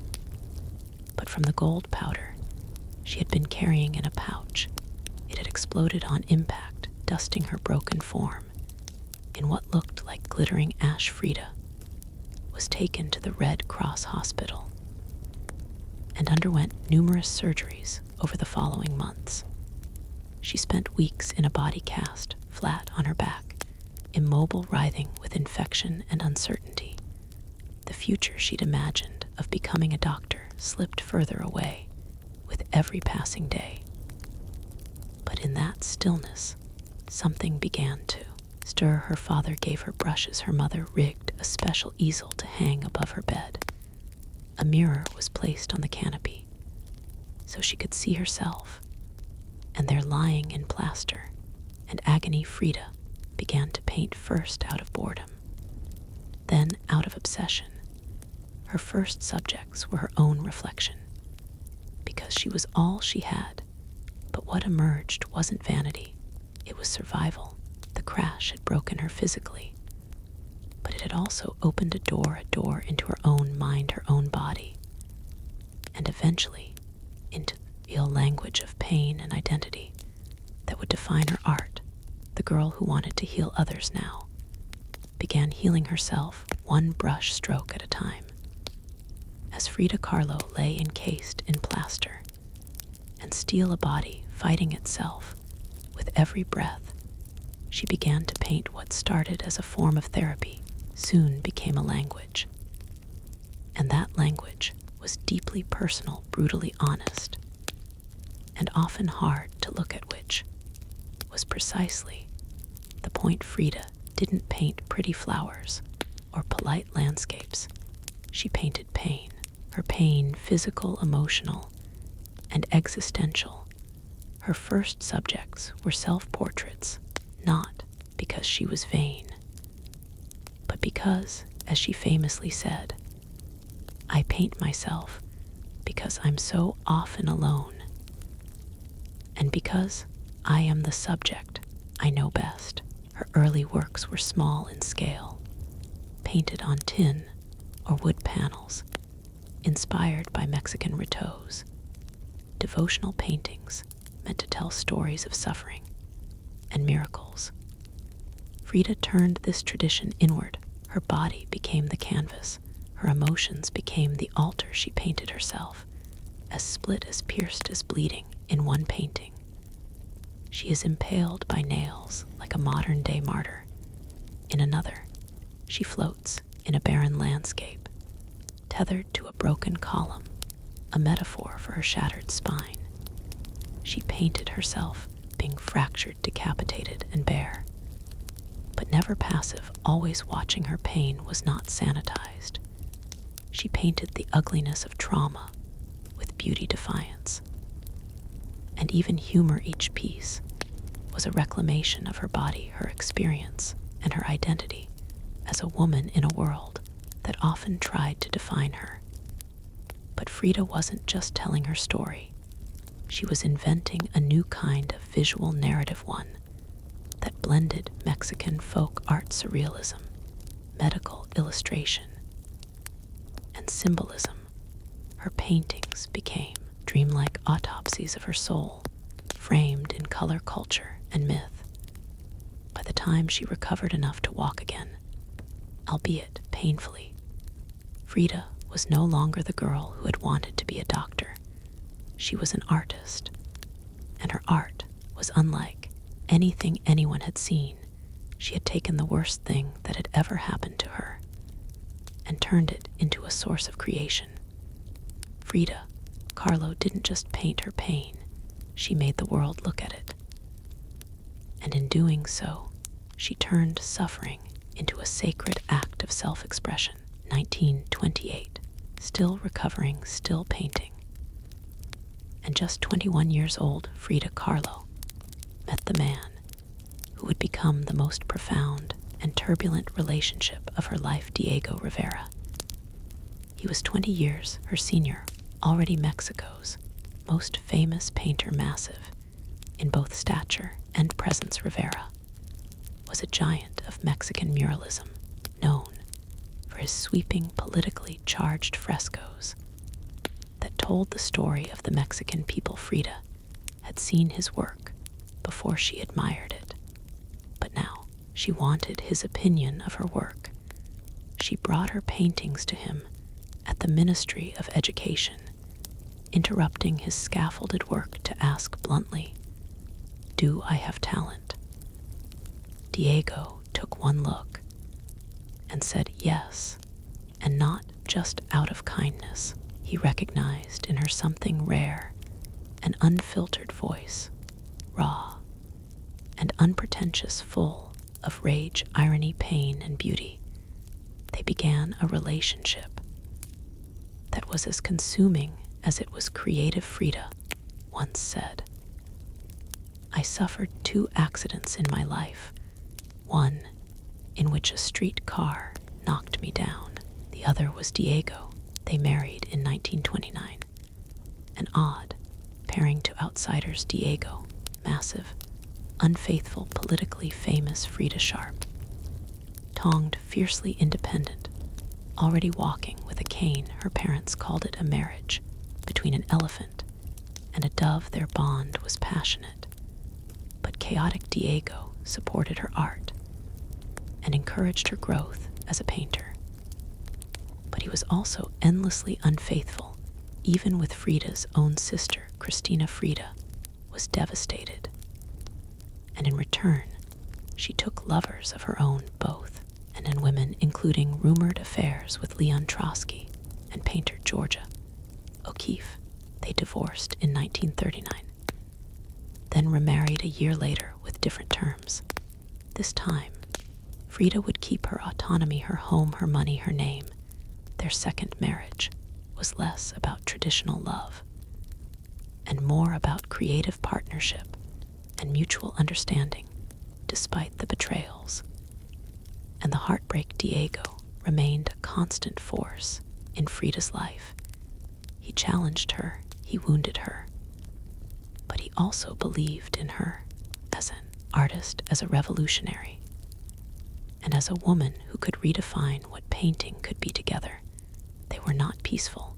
but from the gold powder she had been carrying in a pouch. It had exploded on impact, dusting her broken form. In what looked like glittering ash, Frida was taken to the Red Cross hospital and underwent numerous surgeries over the following months. She spent weeks in a body cast, flat on her back, immobile, writhing with infection and uncertainty. The future she'd imagined of becoming a doctor slipped further away with every passing day. But in that stillness, something began to stir. Her father gave her brushes. Her mother rigged a special easel to hang above her bed. A mirror was placed on the canopy so she could see herself, and there, lying in plaster and agony, Frida began to paint, first out of boredom, then out of obsession. Her first subjects were her own reflection, because she was all she had. But what emerged wasn't vanity, it was survival. The crash had broken her physically, but it had also opened a door into her own mind, her own body, and eventually into the real language of pain and identity that would define her art. The girl who wanted to heal others now began healing herself, one brush stroke at a time. As Frida Kahlo lay encased in plaster and steel, a body fighting itself with every breath, she began to paint. What started as a form of therapy soon became a language. And that language was deeply personal, brutally honest, and often hard to look at, which was precisely the point. Frida didn't paint pretty flowers or polite landscapes. She painted pain. Her pain, physical, emotional, and existential. Her first subjects were self-portraits, not because she was vain, but because, as she famously said, "I paint myself because I'm so often alone, and because I am the subject I know best." Her early works were small in scale, painted on tin or wood panels, inspired by Mexican ritos, devotional paintings meant to tell stories of suffering and miracles. Frida turned this tradition inward. Her body became the canvas. Her emotions became the altar. She painted herself, as split, as pierced, as bleeding in one painting. She is impaled by nails like a modern-day martyr. In another, she floats in a barren landscape, tethered to a broken column, a metaphor for her shattered spine. She painted herself being fractured, decapitated, and bare, but never passive, always watching. Her pain was not sanitized. She painted the ugliness of trauma with beauty, defiance, and even humor. Each piece was a reclamation of her body, her experience, and her identity as a woman in a world that often tried to define her. But Frida wasn't just telling her story. She was inventing a new kind of visual narrative, one that blended Mexican folk art, surrealism, medical illustration, and symbolism. Her paintings became dreamlike autopsies of her soul, framed in color, culture, and myth. By the time she recovered enough to walk again, albeit painfully, Frida was no longer the girl who had wanted to be a doctor. She was an artist, and her art was unlike anything anyone had seen. She had taken the worst thing that had ever happened to her and turned it into a source of creation. Frida Kahlo didn't just paint her pain, she made the world look at it. And in doing so, she turned suffering into a sacred act of self-expression. 1928, still recovering, still painting. And just 21 years old, Frida Kahlo met the man who would become the most profound and turbulent relationship of her life, Diego Rivera. He was 20 years her senior, already Mexico's most famous painter. Massive in both stature and presence, Rivera was a giant of Mexican muralism, known for his sweeping, politically charged frescoes that told the story of the Mexican people. Frida had seen his work before she admired it, but now she wanted his opinion of her work. She brought her paintings to him at the Ministry of Education, interrupting his scaffolded work to ask bluntly, "Do I have talent?" Diego took one look and said yes, and not just out of kindness. He recognized in her something rare, an unfiltered voice, raw and unpretentious, full of rage, irony, pain, and beauty. They began a relationship that was as consuming as it was creative. Frida once said, "I suffered 2 accidents in my life, one in which a street car knocked me down. The other was Diego. They married in 1929. An odd pairing to outsiders. Diego, massive, unfaithful, politically famous. Frida sharp, tongued, fiercely independent, already walking with a cane. Her parents called it a marriage between an elephant and a dove. Their bond was passionate, but chaotic. Diego supported her art and encouraged her growth as a painter. But he was also endlessly unfaithful, even with Frida's own sister. Christina Frida was devastated, and in return, she took lovers of her own, both men and women, including rumored affairs with Leon Trotsky and painter Georgia O'Keeffe. They divorced in 1939, then remarried a year later with different terms. This time, Frida would keep her autonomy, her home, her money, her name. Their second marriage was less about traditional love and more about creative partnership and mutual understanding, despite the betrayals and the heartbreak. Diego remained a constant force in Frida's life. He challenged her, he wounded her, but he also believed in her as an artist, as a revolutionary, and as a woman who could redefine what painting could be together. They were not peaceful,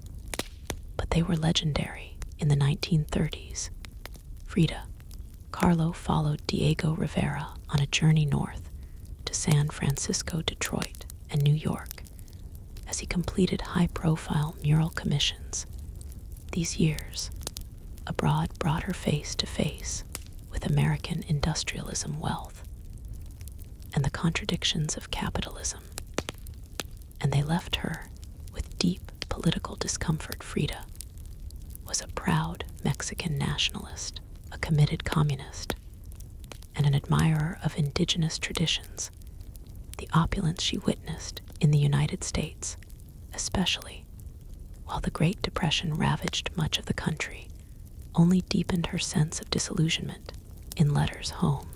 but they were legendary. In the 1930s, Frida Kahlo followed Diego Rivera on a journey north to San Francisco, Detroit, and New York as he completed high-profile mural commissions. These years abroad brought her face to face with American industrialism, wealth, and the contradictions of capitalism, and they left her with deep political discomfort. Frida was a proud Mexican nationalist, a committed communist, and an admirer of indigenous traditions. The opulence she witnessed in the United States, especially while the Great Depression ravaged much of the country, only deepened her sense of disillusionment. In letters home,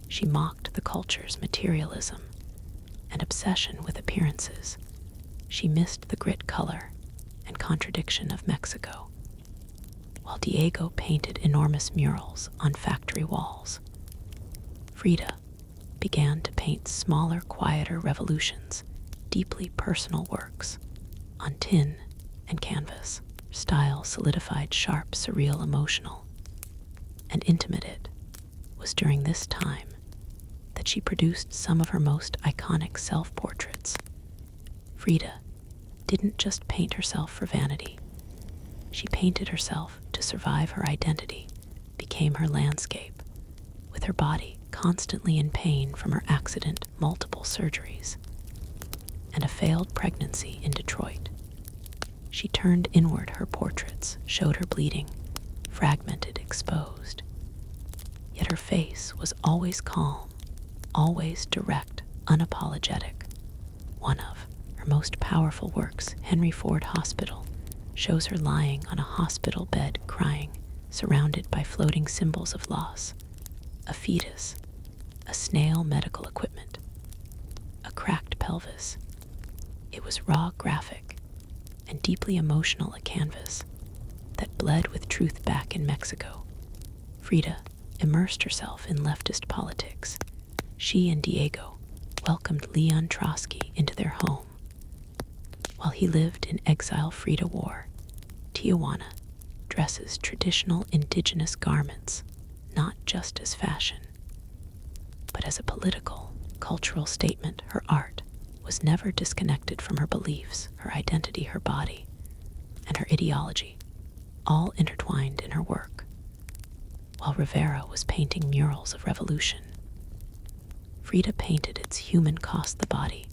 she mocked the culture's materialism and obsession with appearances. She missed the grit, color, and contradiction of Mexico, while Diego painted enormous murals on factory walls. Frida began to paint smaller, quieter revolutions, deeply personal works on tin and canvas. Style solidified, sharp, surreal, emotional, and intimate. It was during this time that she produced some of her most iconic self-portraits. Frida didn't just paint herself for vanity. She painted herself to survive. Her identity became her landscape, with her body constantly in pain from her accident, multiple surgeries, and a failed pregnancy in Detroit. She turned inward. Her portraits showed her bleeding, fragmented, exposed. Yet her face was always calm, always direct, unapologetic. One of her most powerful works, Henry Ford Hospital, shows her lying on a hospital bed crying, surrounded by floating symbols of loss. A fetus, a snail medical equipment, a cracked pelvis. It was raw, graphic, and deeply emotional, a canvas that bled with truth. Back in Mexico, Frida immersed herself in leftist politics. She and Diego welcomed Leon Trotsky into their home. While he lived in exile, Frida wore Tijuana dresses, traditional indigenous garments, not just as fashion, but as a political, cultural statement. Her art was never disconnected from her beliefs, her identity, her body, and her ideology, all intertwined in her work. While Rivera was painting murals of revolution, Frida painted its human cost, the body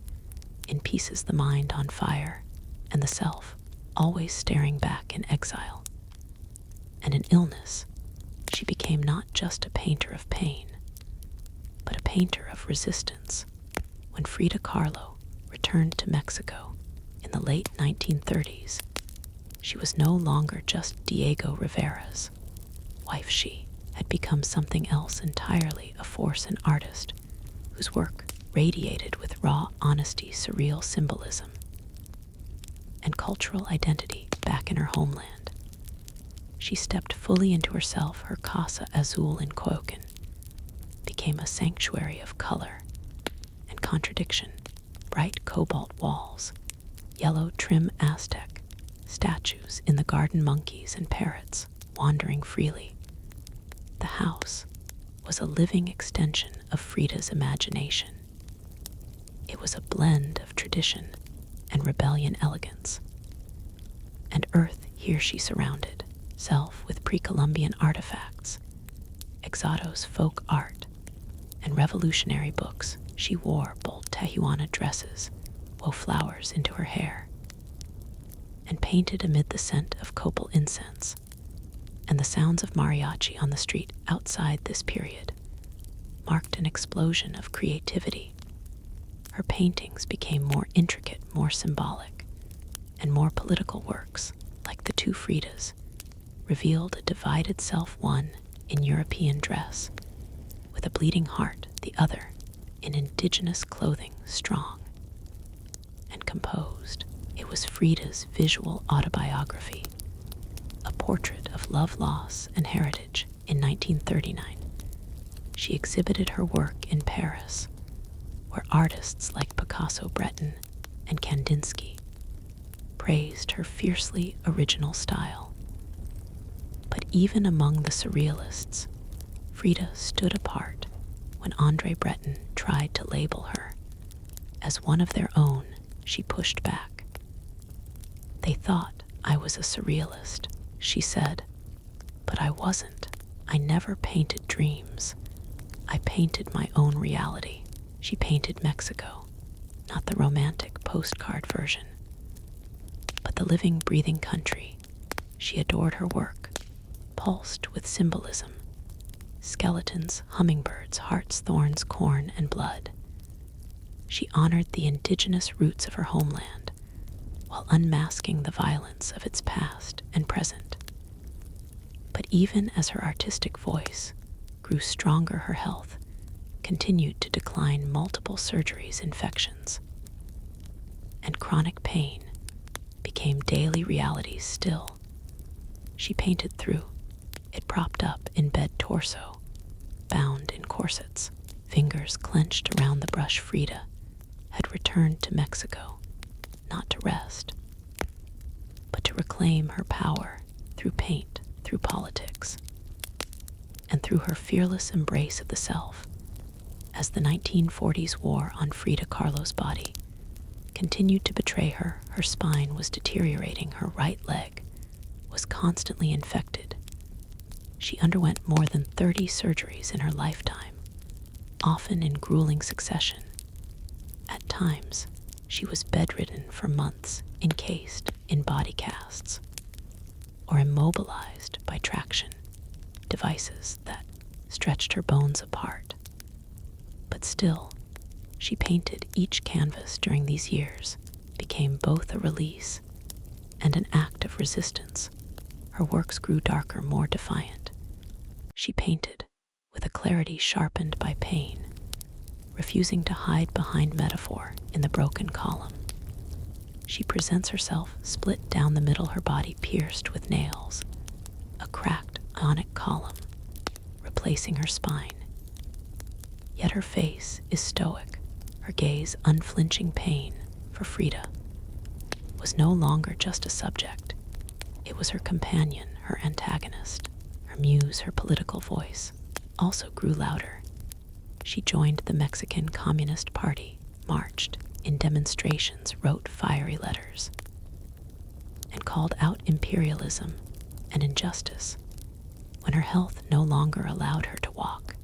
in pieces, the mind on fire, and the self always staring back in exile. And in illness, she became not just a painter of pain, but a painter of resistance. When Frida Kahlo returned to Mexico in the late 1930s, she was no longer just Diego Rivera's wife. She had become something else entirely, a force, an artist whose work radiated with raw honesty, surreal symbolism, and cultural identity. Back in her homeland, she stepped fully into herself. Her Casa Azul in Coyoacán became a sanctuary of color and contradiction. Bright cobalt walls, yellow trim Aztec statues in the garden, monkeys and parrots wandering freely. The house was a living extension of Frida's imagination. It was a blend of tradition and rebellion, elegance and earth. Here she surrounded self with pre-Columbian artifacts, exotos, folk art, and revolutionary books. She wore bold Tijuana dresses, wove flowers into her hair, and painted amid the scent of copal incense and the sounds of mariachi on the street outside. This period marked an explosion of creativity. Her paintings became more intricate, more symbolic, and more political. Works, like the two Fridas, revealed a divided self, one in European dress with a bleeding heart, the other in indigenous clothing, strong and composed. It was Frida's visual autobiography, a portrait of love, loss, and heritage. In 1939, she exhibited her work in Paris, where artists like Picasso, Breton, and Kandinsky praised her fiercely original style. But even among the surrealists, Frida stood apart. When André Breton tried to label her as one of their own, she pushed back. "They thought I was a surrealist," she said, "but I wasn't. I never painted dreams. I painted my own reality." She painted Mexico, not the romantic postcard version, but the living, breathing country. She adored her work, pulsed with symbolism: skeletons, hummingbirds, hearts, thorns, corn, and blood. She honored the indigenous roots of her homeland while unmasking the violence of its past and present. But even as her artistic voice grew stronger, her health continued to decline. Multiple surgeries, infections, and chronic pain became daily realities. Still, she painted through. It propped up in bed, torso bound in corsets, fingers clenched around the brush. Frida had returned to Mexico, not to rest, but to reclaim her power through paint, through politics, and through her fearless embrace of the self. As the 1940s war on Frida Kahlo's body continued to betray her, her spine was deteriorating, her right leg was constantly infected. She underwent more than 30 surgeries in her lifetime, often in grueling succession. At times, she was bedridden for months, encased in body casts, or immobilized by traction devices that stretched her bones apart. But still, she painted each canvas during these years, became both a release and an act of resistance. Her works grew darker, more defiant. She painted with a clarity sharpened by pain, refusing to hide behind metaphor in the broken column. She presents herself split down the middle, her body pierced with nails, a cracked ionic column replacing her spine. Yet her face is stoic, her gaze unflinching. Pain, for Frida, was no longer just a subject. It was her companion, her antagonist, her muse. Her political voice also grew louder. She joined the Mexican Communist Party, marched in demonstrations, wrote fiery letters, and called out imperialism and injustice. When her health no longer allowed her to walk,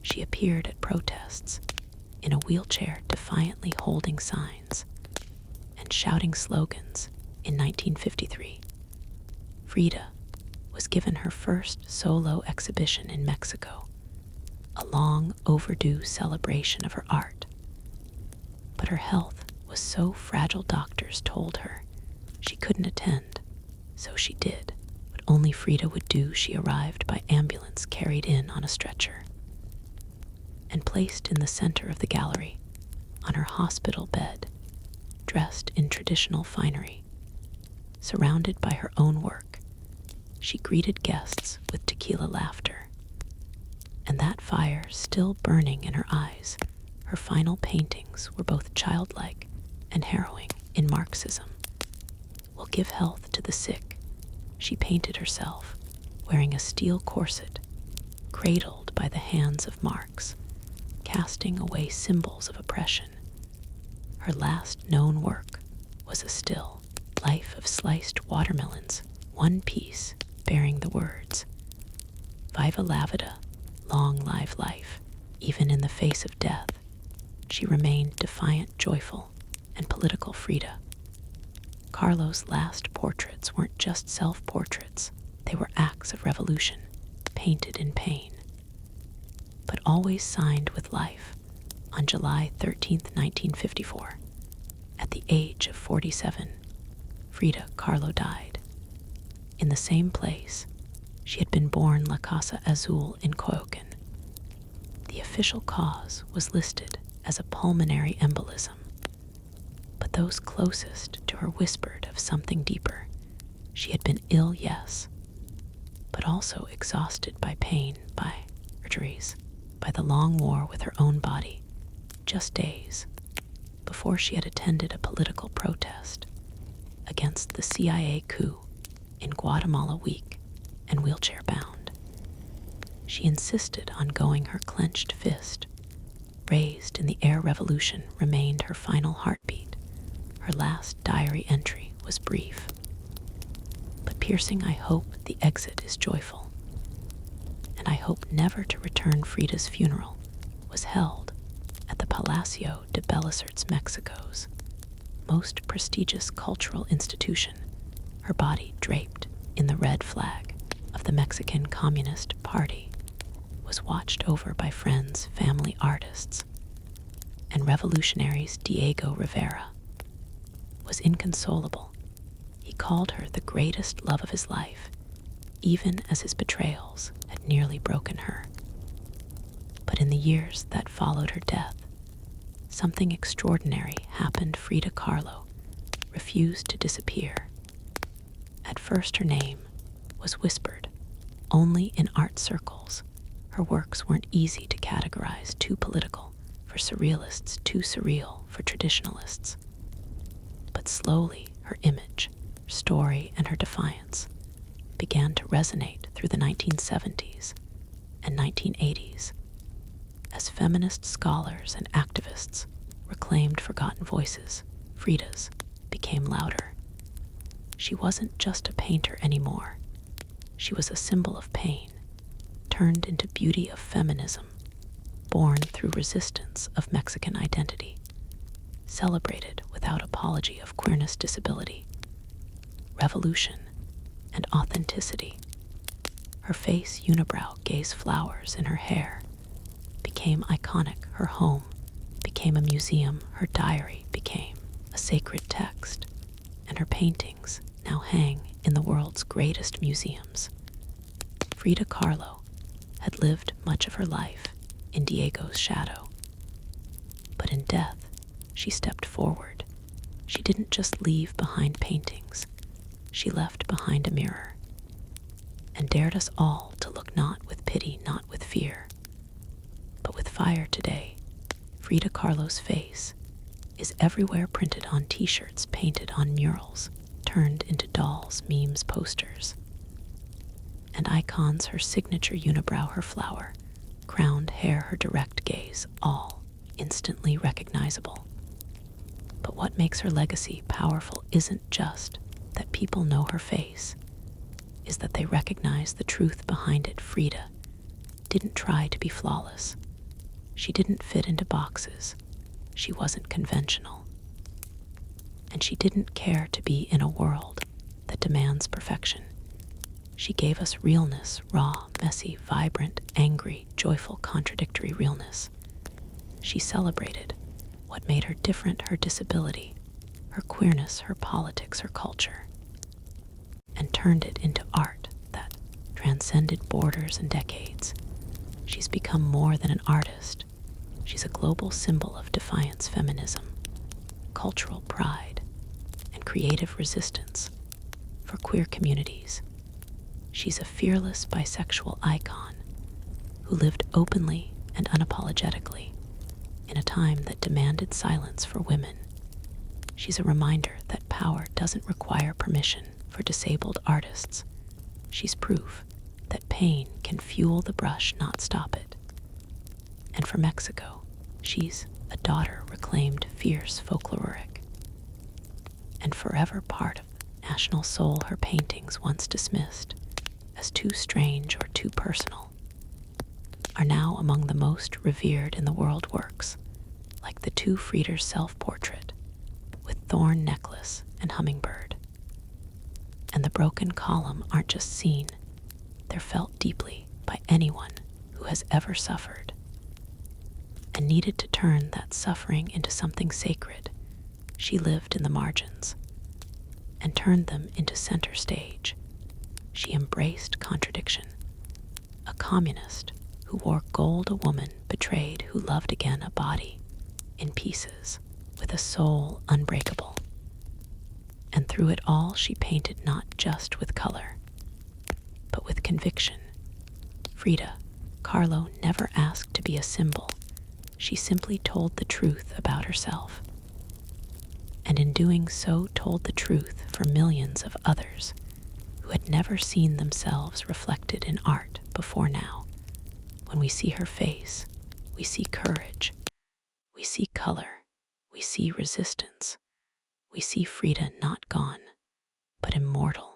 she appeared at protests in a wheelchair, defiantly holding signs and shouting slogans. In 1953, Frida was given her first solo exhibition in Mexico, a long overdue celebration of her art. But her health was so fragile, doctors told her she couldn't attend, so she did what only Frida would do. She arrived by ambulance, carried in on a stretcher, and placed in the center of the gallery on her hospital bed, dressed in traditional finery. Surrounded by her own work, she greeted guests with tequila laughter, and that fire still burning in her eyes. Her final paintings were both childlike and harrowing. In Marxism will give health to the sick, she painted herself wearing a steel corset, cradled by the hands of Marx, casting away symbols of oppression. Her last known work was a still life of sliced watermelons, one piece bearing the words, "Viva la vida, long live life." Even in the face of death, she remained defiant, joyful, and political. Frida Kahlo's last portraits weren't just self-portraits, they were acts of revolution, painted in pain, but always signed with life. On July 13th, 1954, at the age of 47, Frida Kahlo died. In the same place she had been born, La Casa Azul in Coyoacán. The official cause was listed as a pulmonary embolism, but those closest to her whispered of something deeper. She had been ill, yes, but also exhausted by pain, by surgeries, by the long war with her own body. Just days before, she had attended a political protest against the CIA coup in Guatemala, weak and wheelchair-bound. She insisted on going. Her clenched fist raised in the air. Revolution remained her final heartbeat. Her last diary entry was brief but piercing. "I hope the exit is joyful, and I hope never to return." Frida's funeral was held at the Palacio de Bellas Artes, Mexico's most prestigious cultural institution. Her body, draped in the red flag of the Mexican Communist Party, was watched over by friends, family, artists, and revolutionaries. Diego Rivera was inconsolable. He called her the greatest love of his life, even as his betrayals had nearly broken her. But in the years that followed her death, something extraordinary happened. Frida Kahlo refused to disappear. At first, her name was whispered only in art circles. Her works weren't easy to categorize, too political for surrealists, too surreal for traditionalists. But slowly, her image, her story, and her defiance began to resonate through the 1970s and 1980s. As feminist scholars and activists reclaimed forgotten voices, Frida's became louder. She wasn't just a painter anymore. She was a symbol of pain, turned into beauty, of feminism, born through resistance, of Mexican identity, celebrated without apology, of queerness, disability. revolution, and authenticity. Her face, unibrow, gaze flowers in her hair, became iconic. Her home became a museum. Her diary became a sacred text. And her paintings now hang in the world's greatest museums. Frida Kahlo had lived much of her life in Diego's shadow. But in death, she stepped forward. She didn't just leave behind paintings. She left behind a mirror and dared us all to look not with pity, not with fear, but with fire. Today, Frida Kahlo's face is everywhere, printed on t-shirts, painted on murals, turned into dolls, memes, posters, and icons. Her signature unibrow, her flower crowned hair, her direct gaze, all instantly recognizable. But what makes her legacy powerful isn't just that people know her face, is that they recognize the truth behind it. Frida didn't try to be flawless. She didn't fit into boxes. She wasn't conventional. And she didn't care to be in a world that demands perfection. She gave us realness, raw, messy, vibrant, angry, joyful, contradictory realness. She celebrated what made her different, her disability, her queerness, her politics, her culture, and turned it into art that transcended borders and decades. She's become more than an artist. She's a global symbol of defiance, feminism, cultural pride, and creative resistance for queer communities. She's a fearless bisexual icon who lived openly and unapologetically in a time that demanded silence for women. She's a reminder that power doesn't require permission for disabled artists. She's proof that pain can fuel the brush, not stop it. And for Mexico, she's a daughter reclaimed, fierce, folkloric, and forever part of the national soul. Her paintings, once dismissed as too strange or too personal, are now among the most revered in the world. Works like the two Frida's self-portrait with thorn necklace and hummingbird, and the broken column aren't just seen, they're felt deeply by anyone who has ever suffered and needed to turn that suffering into something sacred. She lived in the margins and turned them into center stage. She embraced contradiction, a communist who wore gold, a woman betrayed who loved again, a body in pieces with a soul unbreakable. And through it all, she painted not just with color, but with conviction. Frida Kahlo never asked to be a symbol. She simply told the truth about herself, and in doing so told the truth for millions of others who had never seen themselves reflected in art before now. When we see her face, we see courage, we see color, we see resistance, we see Frida not gone, but immortal.